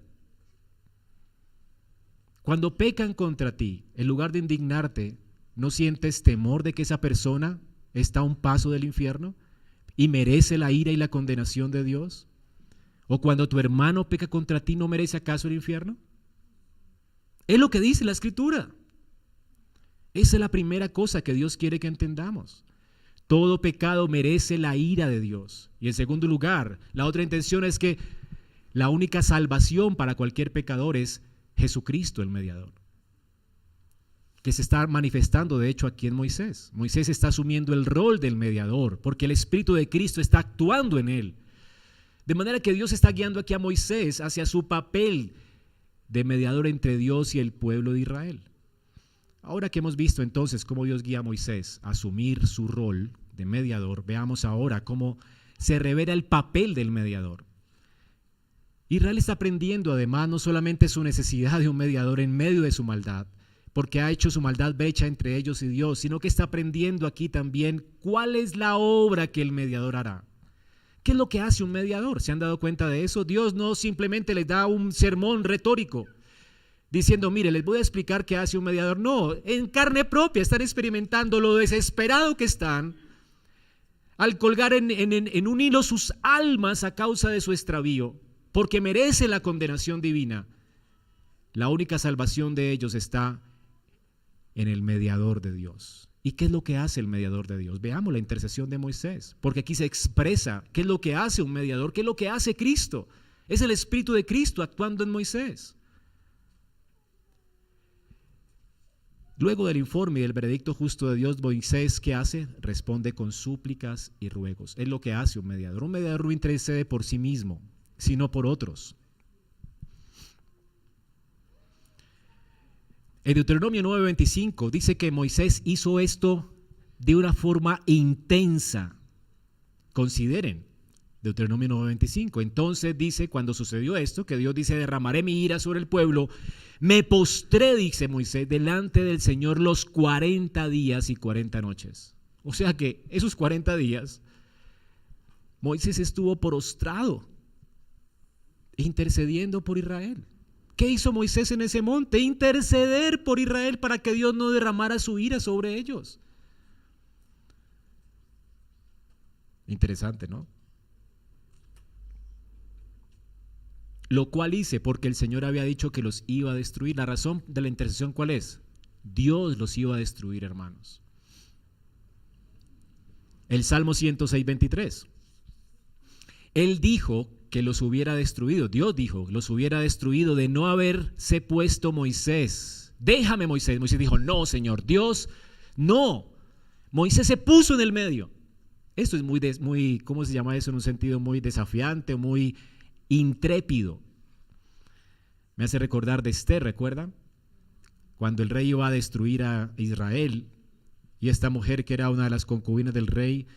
Cuando pecan contra ti, en lugar de indignarte, ¿no sientes temor de que esa persona está a un paso del infierno y merece la ira y la condenación de Dios? ¿O cuando tu hermano peca contra ti, no merece acaso el infierno? Es lo que dice la Escritura. Esa es la primera cosa que Dios quiere que entendamos. Todo pecado merece la ira de Dios. Y en segundo lugar, la otra intención es que la única salvación para cualquier pecador es Jesucristo, el mediador, que se está manifestando de hecho aquí en Moisés. Moisés está asumiendo el rol del mediador porque el Espíritu de Cristo está actuando en él. De manera que Dios está guiando aquí a Moisés hacia su papel de mediador entre Dios y el pueblo de Israel. Ahora que hemos visto entonces cómo Dios guía a Moisés a asumir su rol de mediador, veamos ahora cómo se revela el papel del mediador. Israel está aprendiendo además no solamente su necesidad de un mediador en medio de su maldad, porque ha hecho su maldad brecha entre ellos y Dios, sino que está aprendiendo aquí también cuál es la obra que el mediador hará. ¿Qué es lo que hace un mediador? ¿Se han dado cuenta de eso? Dios no simplemente les da un sermón retórico diciendo, mire, les voy a explicar qué hace un mediador. No, en carne propia están experimentando lo desesperado que están al colgar en un hilo sus almas a causa de su extravío, porque merece la condenación divina. La única salvación de ellos está en el mediador de Dios. ¿Y qué es lo que hace el mediador de Dios? Veamos la intercesión de Moisés, porque aquí se expresa qué es lo que hace un mediador, qué es lo que hace Cristo. Es el Espíritu de Cristo actuando en Moisés. Luego del informe y del veredicto justo de Dios, Moisés, ¿qué hace? Responde con súplicas y ruegos. Es lo que hace un mediador. Un mediador no intercede por sí mismo, sino por otros. En Deuteronomio 9:25 dice que Moisés hizo esto de una forma intensa. Consideren, Deuteronomio 9:25. Entonces dice, cuando sucedió esto, que Dios dice, derramaré mi ira sobre el pueblo, me postré, dice Moisés, delante del Señor los 40 días y 40 noches. O sea que esos 40 días, Moisés estuvo prostrado, intercediendo por Israel. ¿Qué hizo Moisés en ese monte? Interceder por Israel para que Dios no derramara su ira sobre ellos. Interesante, ¿no? Lo cual hice porque el Señor había dicho que los iba a destruir. La razón de la intercesión, ¿cuál es? Dios los iba a destruir, hermanos. El Salmo 106:23. Él dijo que los hubiera destruido. Dios dijo, los hubiera destruido de no haberse puesto Moisés. Déjame, Moisés. Moisés dijo, no, Señor. Dios, no. Moisés se puso en el medio. Esto es muy, ¿cómo se llama eso? En un sentido muy desafiante, muy intrépido. Me hace recordar de Esther, ¿recuerdan? Cuando el rey iba a destruir a Israel y esta mujer, que era una de las concubinas del rey,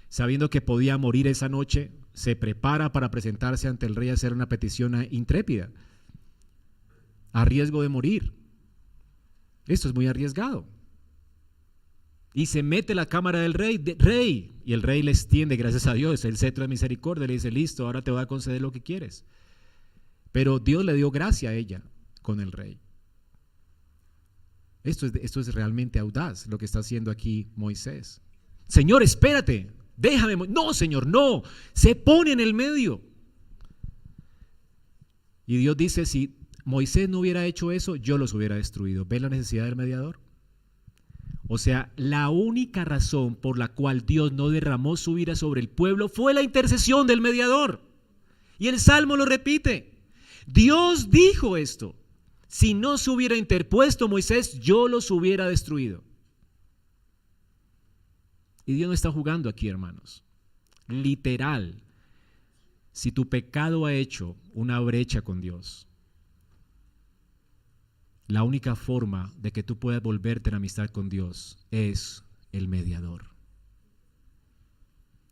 sabiendo que podía morir esa noche, se prepara para presentarse ante el rey a hacer una petición intrépida, a riesgo de morir. Esto es muy arriesgado. Y se mete a la cámara del rey, y el rey le extiende, gracias a Dios, el cetro de misericordia, le dice, listo, ahora te voy a conceder lo que quieres. Pero Dios le dio gracia a ella con el rey. Esto es realmente audaz, lo que está haciendo aquí Moisés. Señor, espérate, déjame. No, Señor, no. Se pone en el medio. Y Dios dice, si Moisés no hubiera hecho eso, yo los hubiera destruido. ¿Ven la necesidad del mediador? O sea, la única razón por la cual Dios no derramó su ira sobre el pueblo fue la intercesión del mediador. Y el Salmo lo repite. Dios dijo esto. Si no se hubiera interpuesto Moisés, yo los hubiera destruido. Y Dios no está jugando aquí, hermanos. Literal. Si tu pecado ha hecho una brecha con Dios, la única forma de que tú puedas volverte en amistad con Dios es el mediador.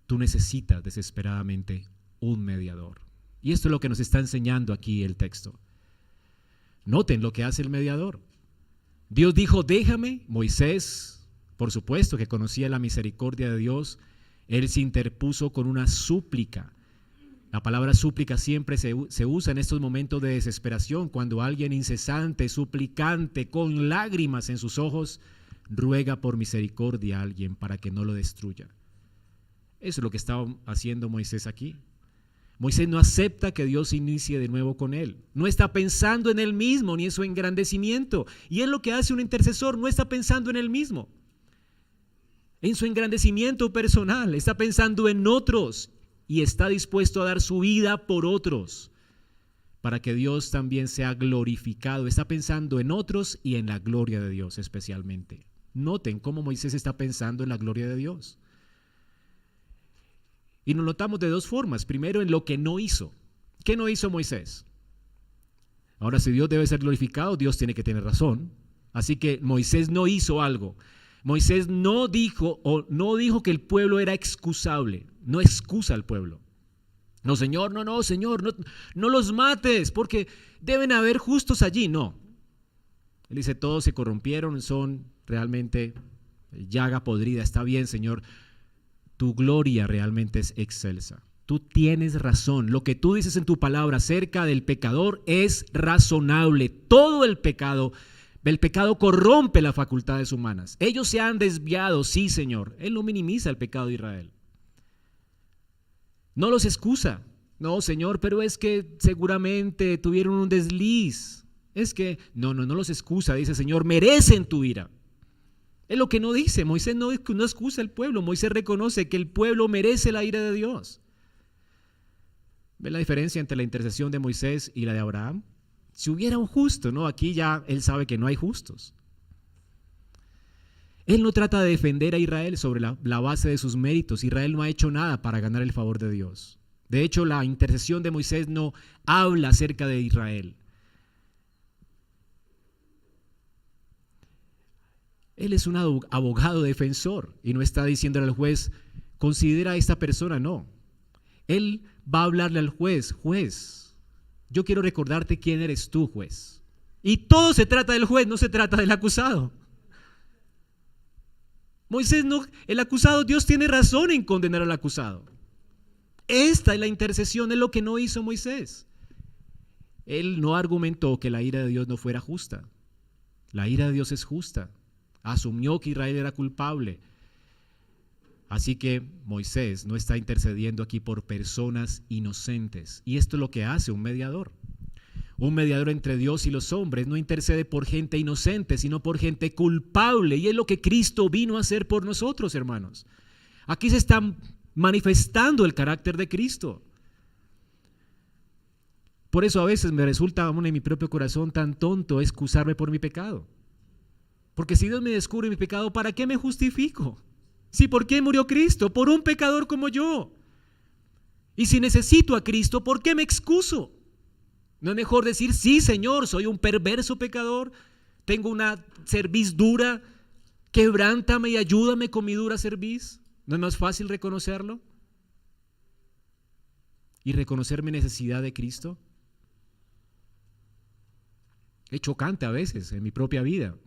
Tú necesitas desesperadamente un mediador. Y esto es lo que nos está enseñando aquí el texto. Noten lo que hace el mediador. Dios dijo, déjame. Moisés, por supuesto que conocía la misericordia de Dios, él se interpuso con una súplica. La palabra súplica siempre se usa en estos momentos de desesperación, cuando alguien incesante, suplicante, con lágrimas en sus ojos, ruega por misericordia a alguien para que no lo destruya. Eso es lo que estaba haciendo Moisés aquí. Moisés no acepta que Dios inicie de nuevo con él. No está pensando en él mismo ni en su engrandecimiento. Y es lo que hace un intercesor, no está pensando en él mismo, en su engrandecimiento personal, está pensando en otros y está dispuesto a dar su vida por otros para que Dios también sea glorificado. Está pensando en otros y en la gloria de Dios especialmente. Noten cómo Moisés está pensando en la gloria de Dios. Y nos notamos de dos formas. Primero, en lo que no hizo. ¿Qué no hizo Moisés? Ahora, si Dios debe ser glorificado, Dios tiene que tener razón. Así que Moisés no hizo algo. Moisés no dijo que el pueblo era excusable. No excusa al pueblo. No, Señor, no, Señor, no los mates, porque deben haber justos allí. No. Él dice, todos se corrompieron, son realmente llaga podrida. Está bien, Señor. Tu gloria realmente es excelsa. Tú tienes razón. Lo que tú dices en tu palabra acerca del pecador es razonable. Todo el pecado corrompe las facultades humanas. Ellos se han desviado, sí, Señor. Él no minimiza el pecado de Israel. No los excusa. No, Señor, pero es que seguramente tuvieron un desliz. Es que, no los excusa. Dice, Señor, merecen tu ira. Es lo que no dice. Moisés no excusa al pueblo. Moisés reconoce que el pueblo merece la ira de Dios. ¿Ven la diferencia entre la intercesión de Moisés y la de Abraham? Si hubiera un justo, ¿no? Aquí ya él sabe que no hay justos. Él no trata de defender a Israel sobre la base de sus méritos. Israel no ha hecho nada para ganar el favor de Dios. De hecho, la intercesión de Moisés no habla acerca de Israel. Él es un abogado defensor y no está diciéndole al juez, considera a esta persona, no. Él va a hablarle al juez, juez, yo quiero recordarte quién eres tú, juez. Y todo se trata del juez, no se trata del acusado. Moisés no, el acusado, Dios tiene razón en condenar al acusado. Esta es la intercesión, es lo que no hizo Moisés. Él no argumentó que la ira de Dios no fuera justa. La ira de Dios es justa. Asumió que Israel era culpable. Así que Moisés no está intercediendo aquí por personas inocentes. Y esto es lo que hace un mediador. Un mediador entre Dios y los hombres no intercede por gente inocente, sino por gente culpable. Y es lo que Cristo vino a hacer por nosotros, hermanos. Aquí se está manifestando el carácter de Cristo. Por eso a veces me resulta aún en mi propio corazón tan tonto excusarme por mi pecado. Porque si Dios me descubre mi pecado, ¿para qué me justifico? Si ¿por qué murió Cristo? Por un pecador como yo. Y si necesito a Cristo, ¿por qué me excuso? ¿No es mejor decir, sí, Señor, soy un perverso pecador, tengo una cerviz dura, quebrántame y ayúdame con mi dura cerviz? ¿No es más fácil reconocerlo? Y reconocer mi necesidad de Cristo. Es chocante a veces en mi propia vida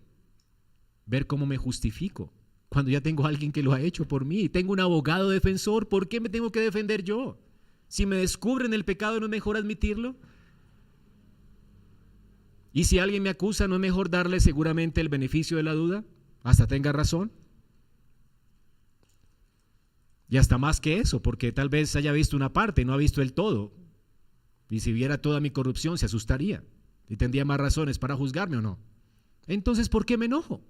ver cómo me justifico cuando ya tengo a alguien que lo ha hecho por mí. Tengo un abogado defensor, ¿por qué me tengo que defender yo? Si me descubren el pecado, ¿no es mejor admitirlo? Y si alguien me acusa, ¿no es mejor darle seguramente el beneficio de la duda? Hasta tenga razón. Y hasta más que eso, porque tal vez haya visto una parte y no ha visto el todo. Y si viera toda mi corrupción, se asustaría y tendría más razones para juzgarme o no. Entonces, ¿por qué me enojo?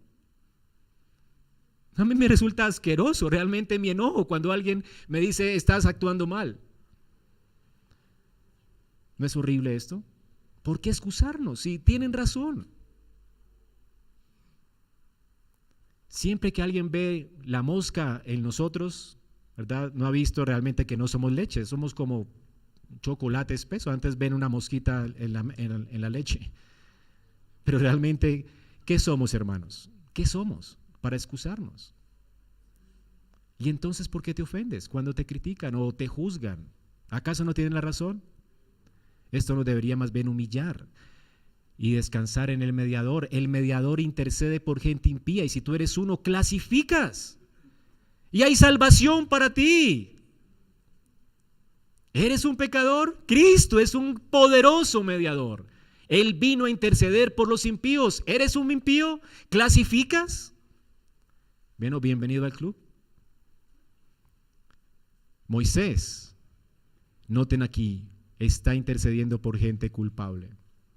A mí me resulta asqueroso realmente mi enojo cuando alguien me dice, estás actuando mal. ¿No es horrible esto? ¿Por qué excusarnos? Si tienen razón. Siempre que alguien ve la mosca en nosotros, ¿verdad? No ha visto realmente que no somos leche, somos como chocolate espeso. Antes ven una mosquita en la leche. Pero realmente, ¿qué somos, hermanos? ¿Qué somos para excusarnos? Y entonces, ¿por qué te ofendes cuando te critican o te juzgan? ¿Acaso no tienen la razón? Esto nos debería más bien humillar y descansar en el mediador. El mediador intercede por gente impía y si tú eres uno, clasificas y hay salvación para ti. ¿Eres un pecador? Cristo es un poderoso mediador. Él vino a interceder por los impíos. ¿Eres un impío? ¿Clasificas? Bueno, bienvenido al club. Moisés, noten aquí, está intercediendo por gente culpable.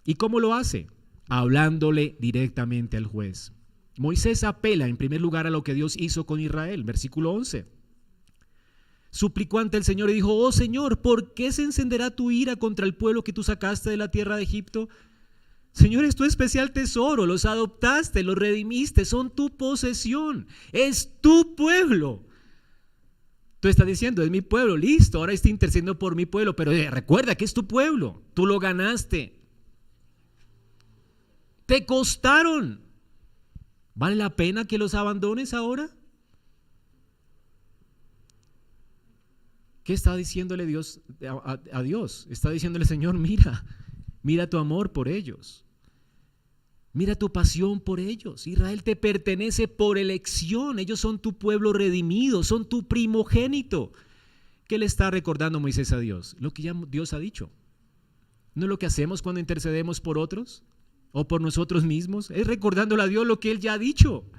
¿Y cómo lo hace? Hablándole directamente al juez. Moisés apela en primer lugar a lo que Dios hizo con Israel, versículo 11. Suplicó ante el Señor y dijo, oh Señor, ¿por qué se encenderá tu ira contra el pueblo que tú sacaste de la tierra de Egipto? Señor, es tu especial tesoro, los adoptaste, los redimiste, son tu posesión, es tu pueblo. Tú estás diciendo, es mi pueblo, listo, ahora está intercediendo por mi pueblo, pero recuerda que es tu pueblo, tú lo ganaste. Te costaron. ¿Vale la pena que los abandones ahora? ¿Qué está diciéndole Dios a Dios? Está diciéndole, Señor, mira tu amor por ellos. Mira tu pasión por ellos. Israel te pertenece por elección. Ellos son tu pueblo redimido, son tu primogénito. ¿Qué le está recordando Moisés a Dios? Lo que ya Dios ha dicho. ¿No es lo que hacemos cuando intercedemos por otros o por nosotros mismos? Es recordándole a Dios lo que Él ya ha dicho.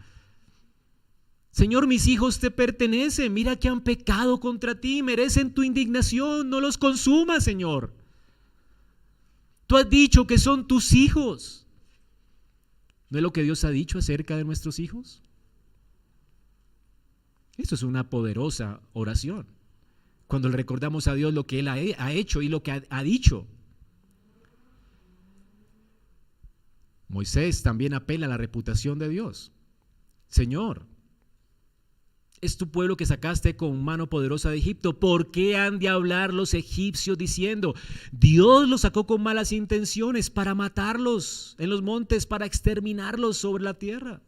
Señor, mis hijos te pertenecen. Mira que han pecado contra ti, merecen tu indignación. No los consumas, Señor. Tú has dicho que son tus hijos. ¿No es lo que Dios ha dicho acerca de nuestros hijos? Esto es una poderosa oración. Cuando le recordamos a Dios lo que Él ha hecho y lo que ha dicho. Moisés también apela a la reputación de Dios. Señor, es tu pueblo que sacaste con mano poderosa de Egipto. ¿Por qué han de hablar los egipcios diciendo, Dios los sacó con malas intenciones para matarlos en los montes, para exterminarlos sobre la tierra?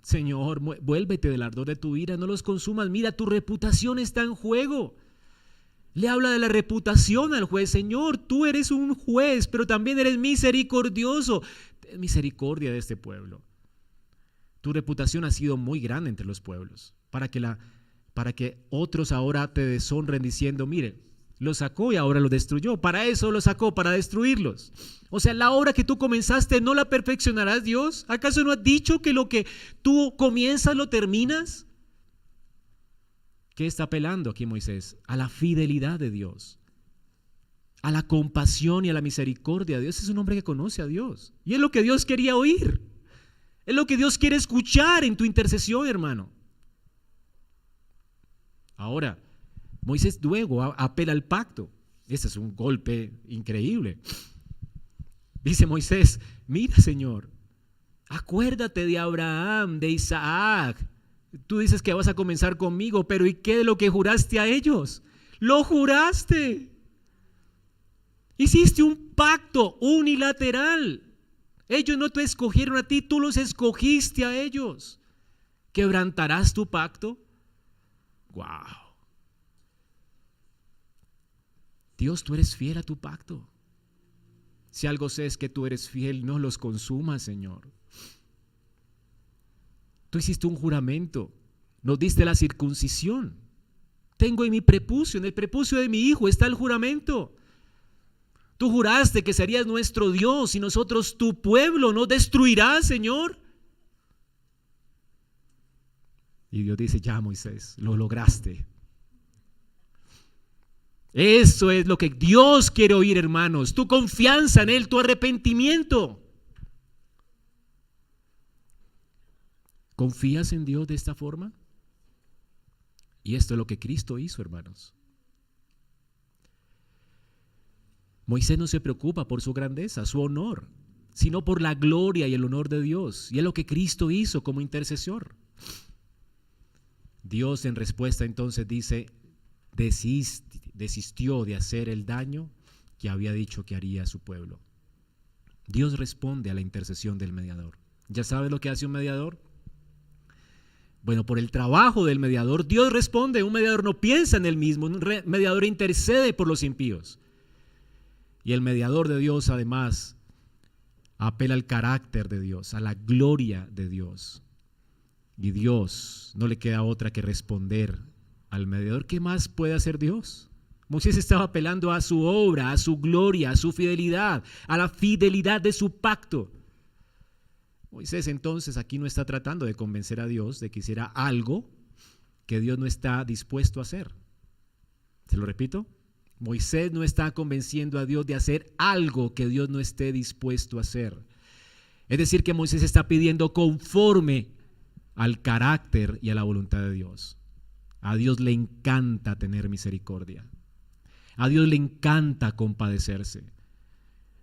Señor, vuélvete del ardor de tu ira, no los consumas. Mira, tu reputación está en juego. Le habla de la reputación al juez. Señor, tú eres un juez, pero también eres misericordioso. Ten misericordia de este pueblo. Tu reputación ha sido muy grande entre los pueblos. Para que otros ahora te deshonren diciendo, mire, lo sacó y ahora lo destruyó. Para eso lo sacó, para destruirlos. O sea, la obra que tú comenzaste, ¿no la perfeccionarás, Dios? ¿Acaso no has dicho que lo que tú comienzas lo terminas? ¿Qué está apelando aquí Moisés? A la fidelidad de Dios, a la compasión y a la misericordia de Dios. Es un hombre que conoce a Dios. Y es lo que Dios quería oír. Es lo que Dios quiere escuchar en tu intercesión, hermano. Ahora, Moisés luego apela al pacto. Este es un golpe increíble. Dice Moisés, mira, Señor, acuérdate de Abraham, de Isaac. Tú dices que vas a comenzar conmigo, pero ¿y qué de lo que juraste a ellos? Lo juraste. Hiciste un pacto unilateral. Ellos no te escogieron a ti, tú los escogiste a ellos. ¿Quebrantarás tu pacto? ¡Wow! Dios, tú eres fiel a tu pacto. Si algo sé es que tú eres fiel, no los consumas, Señor. Tú hiciste un juramento, nos diste la circuncisión. Tengo en mi prepucio, en el prepucio de mi hijo está el juramento. Tú juraste que serías nuestro Dios y nosotros tu pueblo. ¿Nos destruirás, Señor? Y Dios dice, ya, Moisés, lo lograste. Eso es lo que Dios quiere oír, hermanos. Tu confianza en Él, tu arrepentimiento. ¿Confías en Dios de esta forma? Y esto es lo que Cristo hizo, hermanos. Moisés no se preocupa por su grandeza, su honor, sino por la gloria y el honor de Dios. Y es lo que Cristo hizo como intercesor. Dios en respuesta entonces dice, desistió de hacer el daño que había dicho que haría a su pueblo. Dios responde a la intercesión del mediador. ¿Ya sabes lo que hace un mediador? Bueno, por el trabajo del mediador, Dios responde. Un mediador no piensa en él mismo, un mediador intercede por los impíos. Y el mediador de Dios además apela al carácter de Dios, a la gloria de Dios. Y Dios no le queda otra que responder al mediador. ¿Qué más puede hacer Dios? Moisés estaba apelando a su obra, a su gloria, a su fidelidad, a la fidelidad de su pacto. Moisés entonces aquí no está tratando de convencer a Dios de que hiciera algo que Dios no está dispuesto a hacer. ¿Se lo repito? Moisés no está convenciendo a Dios de hacer algo que Dios no esté dispuesto a hacer. Es decir, que Moisés está pidiendo conforme al carácter y a la voluntad de Dios. A Dios le encanta tener misericordia. A Dios le encanta compadecerse.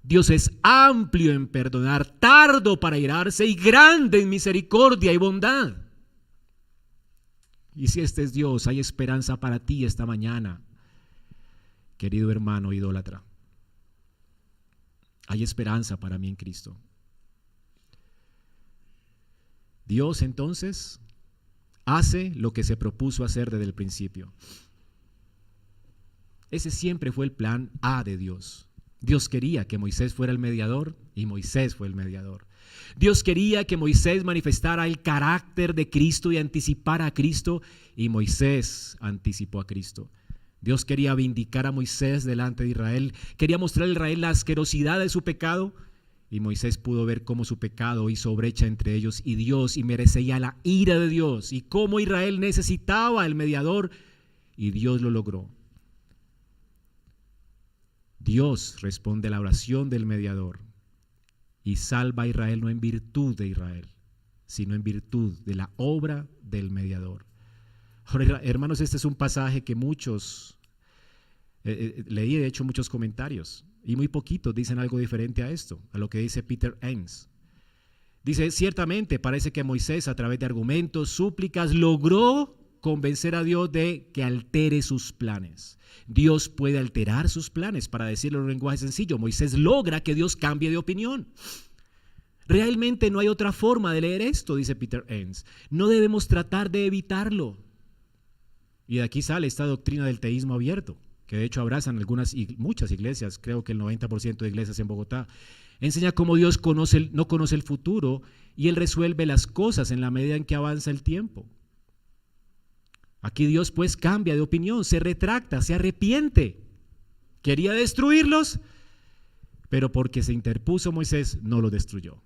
Dios es amplio en perdonar, tardo para irarse y grande en misericordia y bondad. Y si este es Dios, hay esperanza para ti esta mañana, querido hermano idólatra. Hay esperanza para mí en Cristo. Dios entonces hace lo que se propuso hacer desde el principio. Ese siempre fue el plan A de Dios. Dios quería que Moisés fuera el mediador y Moisés fue el mediador. Dios quería que Moisés manifestara el carácter de Cristo y anticipara a Cristo y Moisés anticipó a Cristo. Dios quería vindicar a Moisés delante de Israel, quería mostrar a Israel la asquerosidad de su pecado y Moisés pudo ver cómo su pecado hizo brecha entre ellos y Dios y merecía la ira de Dios y cómo Israel necesitaba el mediador y Dios lo logró. Dios responde a la oración del mediador y salva a Israel no en virtud de Israel, sino en virtud de la obra del mediador. Ahora, hermanos, este es un pasaje que muchos, leí de hecho muchos comentarios y muy poquitos dicen algo diferente a esto, a lo que dice Peter Enns. Dice, ciertamente parece que Moisés a través de argumentos, súplicas, logró convencer a Dios de que altere sus planes. Dios puede alterar sus planes, para decirlo en un lenguaje sencillo. Moisés logra que Dios cambie de opinión. Realmente no hay otra forma de leer esto, dice Peter Enns. No debemos tratar de evitarlo. Y de aquí sale esta doctrina del teísmo abierto, que de hecho abrazan muchas iglesias, creo que el 90% de iglesias en Bogotá. Enseña cómo Dios no conoce el futuro y Él resuelve las cosas en la medida en que avanza el tiempo. Aquí Dios pues cambia de opinión, se retracta, se arrepiente. Quería destruirlos, pero porque se interpuso Moisés, no lo destruyó.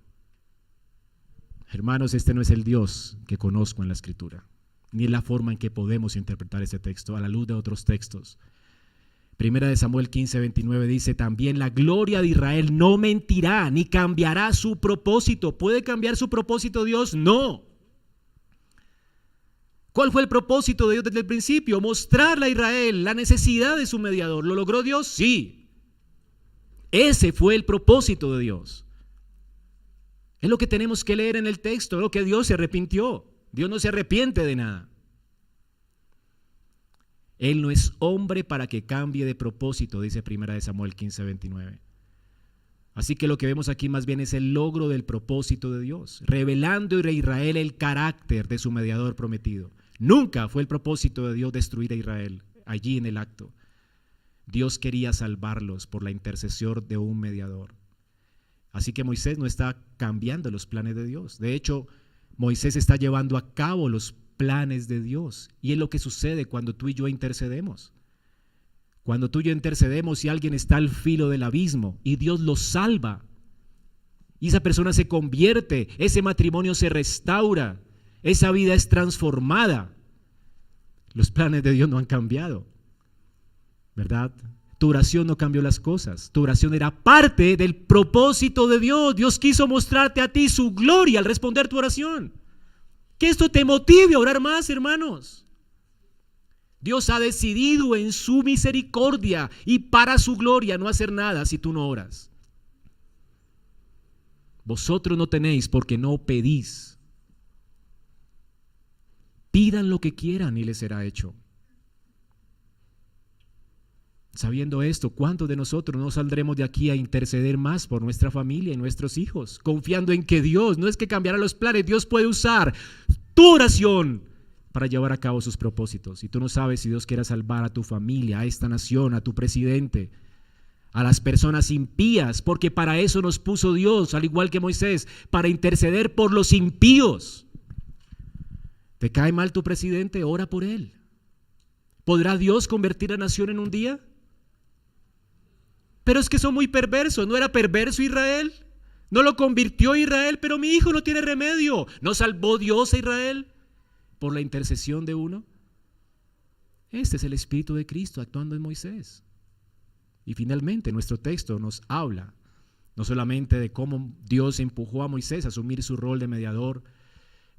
Hermanos, este no es el Dios que conozco en la Escritura, ni la forma en que podemos interpretar este texto a la luz de otros textos. Primera de Samuel 15:29 dice, también la gloria de Israel no mentirá, ni cambiará su propósito. ¿Puede cambiar su propósito Dios? No. ¿Cuál fue el propósito de Dios desde el principio? Mostrarle a Israel la necesidad de su mediador. ¿Lo logró Dios? Sí. Ese fue el propósito de Dios. Es lo que tenemos que leer en el texto, lo que Dios se arrepintió. Dios no se arrepiente de nada. Él no es hombre para que cambie de propósito, dice 1 Samuel 15:29. Así que lo que vemos aquí más bien es el logro del propósito de Dios, revelando a Israel el carácter de su mediador prometido. Nunca fue el propósito de Dios destruir a Israel allí en el acto. Dios quería salvarlos por la intercesión de un mediador. Así que Moisés no está cambiando los planes de Dios. De hecho, Moisés está llevando a cabo los planes de Dios. Y es lo que sucede cuando tú y yo intercedemos. Cuando tú y yo intercedemos y alguien está al filo del abismo y Dios lo salva y esa persona se convierte, ese matrimonio se restaura, esa vida es transformada. Los planes de Dios no han cambiado, ¿verdad? Tu oración no cambió las cosas. Tu oración era parte del propósito de Dios. Dios quiso mostrarte a ti su gloria al responder tu oración. Que esto te motive a orar más, hermanos. Dios ha decidido en su misericordia y para su gloria no hacer nada si tú no oras. Vosotros no tenéis porque no pedís. Pidan lo que quieran y les será hecho. Sabiendo esto, ¿cuántos de nosotros no saldremos de aquí a interceder más por nuestra familia y nuestros hijos? Confiando en que Dios, no es que cambiará los planes, Dios puede usar tu oración para llevar a cabo sus propósitos. Y tú no sabes si Dios quiere salvar a tu familia, a esta nación, a tu presidente, a las personas impías, porque para eso nos puso Dios, al igual que Moisés, para interceder por los impíos. ¿Te cae mal tu presidente? Ora por él. ¿Podrá Dios convertir a nación en un día? Pero es que son muy perversos. ¿No era perverso Israel? ¿No lo convirtió Israel? Pero mi hijo no tiene remedio. ¿No salvó Dios a Israel por la intercesión de uno? Este es el Espíritu de Cristo actuando en Moisés. Y finalmente nuestro texto nos habla no solamente de cómo Dios empujó a Moisés a asumir su rol de mediador,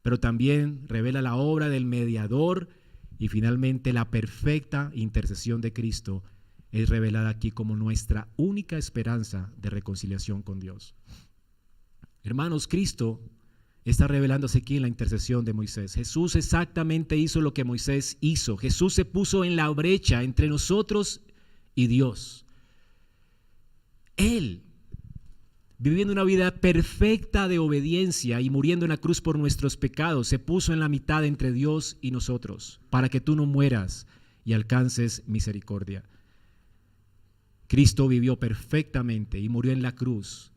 pero también revela la obra del mediador y finalmente la perfecta intercesión de Cristo es revelada aquí como nuestra única esperanza de reconciliación con Dios. Hermanos, Cristo está revelándose aquí en la intercesión de Moisés. Jesús exactamente hizo lo que Moisés hizo. Jesús se puso en la brecha entre nosotros y Dios. Él, viviendo una vida perfecta de obediencia y muriendo en la cruz por nuestros pecados, se puso en la mitad entre Dios y nosotros, para que tú no mueras y alcances misericordia. Cristo vivió perfectamente y murió en la cruz.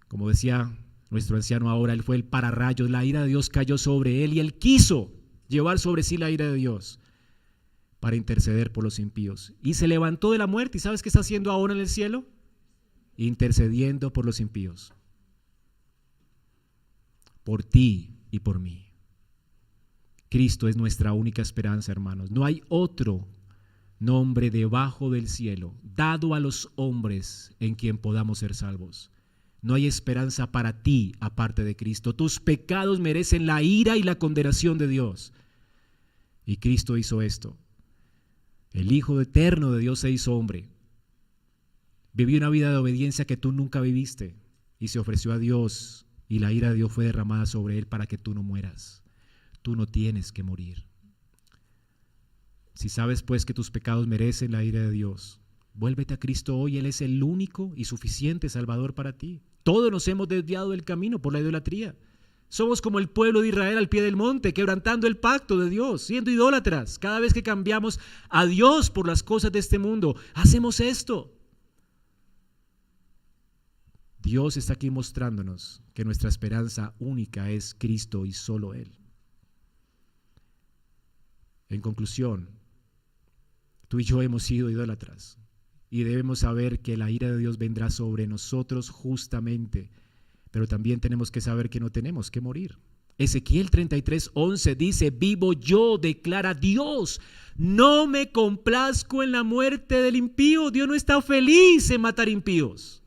Como decía nuestro anciano ahora, Él fue el pararrayos, la ira de Dios cayó sobre Él y Él quiso llevar sobre sí la ira de Dios para interceder por los impíos. Y se levantó de la muerte. ¿Y sabes qué está haciendo ahora en el cielo? Intercediendo por los impíos, por ti y por mí. Cristo es nuestra única esperanza, hermanos. No hay otro nombre debajo del cielo dado a los hombres en quien podamos ser salvos. No hay esperanza para ti aparte de Cristo. Tus pecados merecen la ira y la condenación de Dios. Y Cristo hizo esto. El Hijo eterno de Dios se hizo hombre. Vivió una vida de obediencia que tú nunca viviste y se ofreció a Dios y la ira de Dios fue derramada sobre Él para que tú no mueras. Tú no tienes que morir. Si sabes pues que tus pecados merecen la ira de Dios, vuélvete a Cristo hoy. Él es el único y suficiente Salvador para ti. Todos nos hemos desviado del camino por la idolatría. Somos como el pueblo de Israel al pie del monte, quebrantando el pacto de Dios, siendo idólatras. Cada vez que cambiamos a Dios por las cosas de este mundo, hacemos esto. Dios está aquí mostrándonos que nuestra esperanza única es Cristo y solo Él. En conclusión, tú y yo hemos sido idólatras y debemos saber que la ira de Dios vendrá sobre nosotros justamente, pero también tenemos que saber que no tenemos que morir. Ezequiel 33:11 dice: vivo yo, declara Dios, no me complazco en la muerte del impío. Dios no está feliz en matar impíos.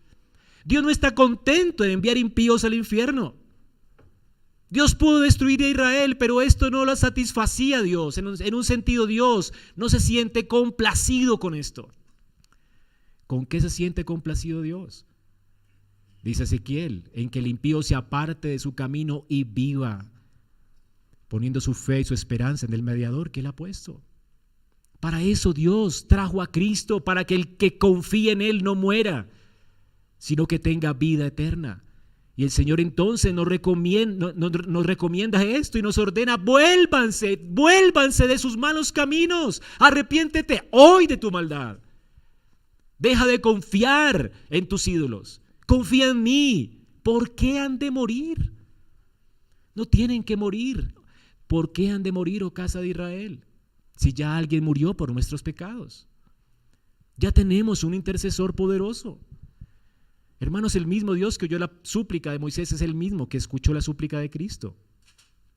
Dios no está contento en enviar impíos al infierno. Dios pudo destruir a Israel, pero esto no lo satisfacía a Dios. En un sentido, Dios no se siente complacido con esto. ¿Con qué se siente complacido Dios? Dice Ezequiel, en que el impío se aparte de su camino y viva, poniendo su fe y su esperanza en el mediador que Él ha puesto. Para eso Dios trajo a Cristo, para que el que confíe en Él no muera, sino que tenga vida eterna. Y el Señor entonces nos recomienda esto y nos ordena: vuélvanse de sus malos caminos, arrepiéntete hoy de tu maldad. Deja de confiar en tus ídolos, confía en mí. ¿Por qué han de morir? No tienen que morir. ¿Por qué han de morir, oh casa de Israel? Si ya alguien murió por nuestros pecados, ya tenemos un intercesor poderoso. Hermanos, el mismo Dios que oyó la súplica de Moisés es el mismo que escuchó la súplica de Cristo.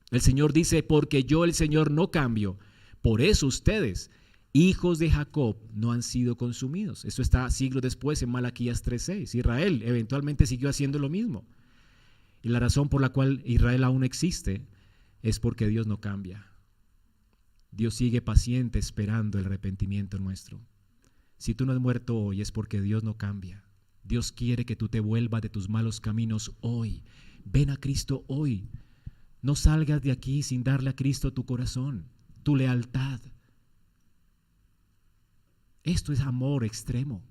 El Señor dice: porque yo, el Señor, no cambio. Por eso ustedes, hijos de Jacob, no han sido consumidos. Esto está siglos después en Malaquías 3:6. Israel eventualmente siguió haciendo lo mismo. Y la razón por la cual Israel aún existe es porque Dios no cambia. Dios sigue paciente esperando el arrepentimiento nuestro. Si tú no has muerto hoy es porque Dios no cambia. Dios quiere que tú te vuelvas de tus malos caminos hoy. Ven a Cristo hoy. No salgas de aquí sin darle a Cristo tu corazón, tu lealtad. Esto es amor extremo.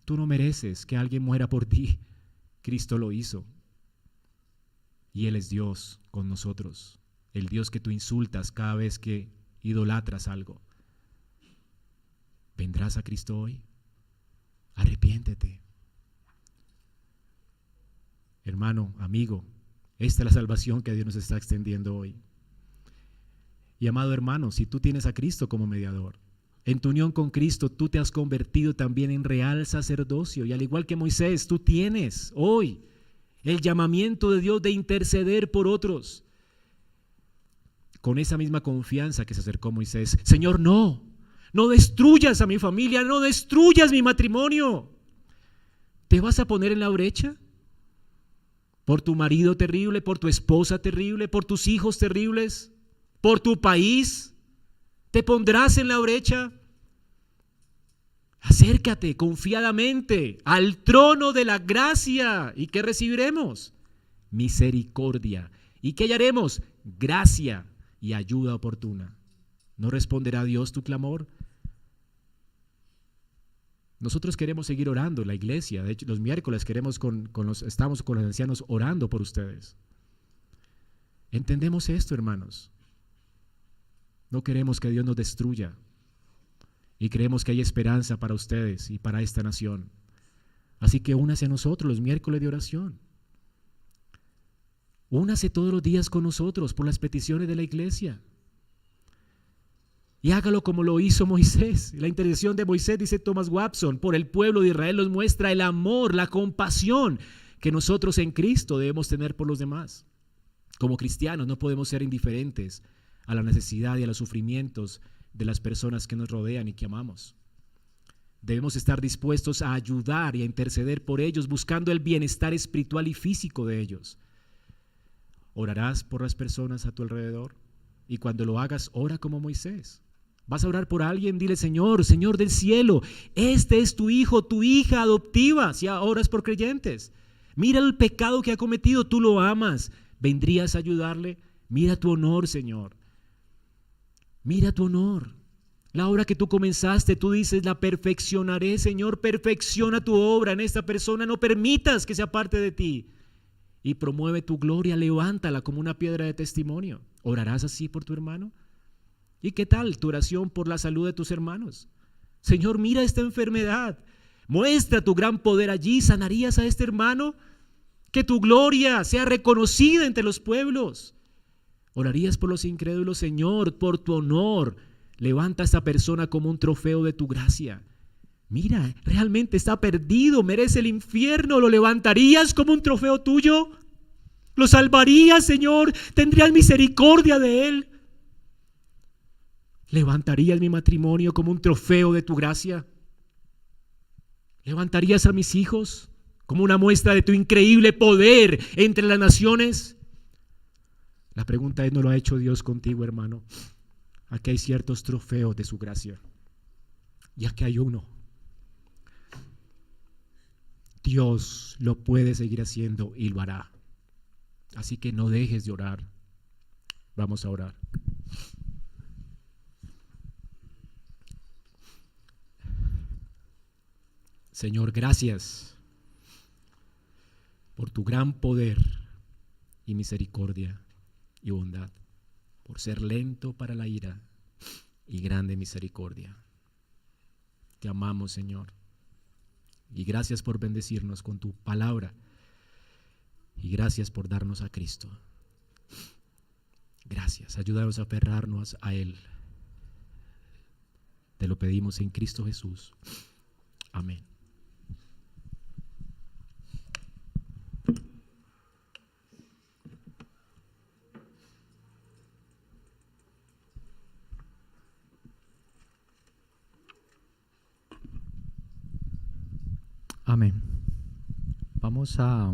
Tú no mereces que alguien muera por ti. Cristo lo hizo. Y Él es Dios con nosotros. El Dios que tú insultas cada vez que idolatras algo. ¿Vendrás a Cristo hoy? Arrepiéntete. Hermano, amigo, esta es la salvación que Dios nos está extendiendo hoy. Y amado hermano, si tú tienes a Cristo como mediador, en tu unión con Cristo tú te has convertido también en real sacerdocio, y al igual que Moisés, tú tienes hoy el llamamiento de Dios de interceder por otros. Con esa misma confianza que se acercó Moisés: Señor, no destruyas a mi familia, no destruyas mi matrimonio. ¿Te vas a poner en la brecha? ¿Por tu marido terrible, por tu esposa terrible, por tus hijos terribles, por tu país? ¿Te pondrás en la brecha? Acércate confiadamente al trono de la gracia. ¿Y qué recibiremos? Misericordia. ¿Y qué hallaremos? Gracia y ayuda oportuna. ¿No responderá Dios tu clamor? Nosotros queremos seguir orando en la iglesia. De hecho, los miércoles estamos con los ancianos orando por ustedes. Entendemos esto, hermanos. No queremos que Dios nos destruya. Y creemos que hay esperanza para ustedes y para esta nación. Así que únase a nosotros los miércoles de oración. Únase todos los días con nosotros por las peticiones de la iglesia. Y hágalo como lo hizo Moisés. La intercesión de Moisés, dice Thomas Watson, por el pueblo de Israel nos muestra el amor, la compasión que nosotros en Cristo debemos tener por los demás. Como cristianos no podemos ser indiferentes a la necesidad y a los sufrimientos de las personas que nos rodean y que amamos. Debemos estar dispuestos a ayudar y a interceder por ellos, buscando el bienestar espiritual y físico de ellos. ¿Orarás por las personas a tu alrededor? Y cuando lo hagas, ora como Moisés. ¿Vas a orar por alguien? Dile: Señor, Señor del cielo, este es tu hijo, tu hija adoptiva. Si oras por creyentes, mira el pecado que ha cometido, tú lo amas. ¿Vendrías a ayudarle? Mira tu honor, Señor. Mira tu honor. La obra que tú comenzaste, tú dices: la perfeccionaré, Señor. Perfecciona tu obra en esta persona. No permitas que se aparte de ti. Y promueve tu gloria, levántala como una piedra de testimonio. ¿Orarás así por tu hermano? ¿Y qué tal tu oración por la salud de tus hermanos? Señor, mira esta enfermedad. Muestra tu gran poder allí. ¿Sanarías a este hermano? Que tu gloria sea reconocida entre los pueblos. ¿Orarías por los incrédulos? Señor, por tu honor, levanta a esta persona como un trofeo de tu gracia. Mira, realmente está perdido, merece el infierno. ¿Lo levantarías como un trofeo tuyo? ¿Lo salvarías, Señor? ¿Tendrías misericordia de él? ¿Levantarías mi matrimonio como un trofeo de tu gracia? ¿Levantarías a mis hijos como una muestra de tu increíble poder entre las naciones? La pregunta es, ¿no lo ha hecho Dios contigo, hermano? Aquí hay ciertos trofeos de su gracia. Y aquí hay uno. Dios lo puede seguir haciendo y lo hará. Así que no dejes de orar. Vamos a orar. Señor, gracias por tu gran poder y misericordia y bondad, por ser lento para la ira y grande misericordia. Te amamos, Señor, y gracias por bendecirnos con tu palabra y gracias por darnos a Cristo. Gracias, ayúdanos a aferrarnos a Él. Te lo pedimos en Cristo Jesús. Amén. Amén. Vamos a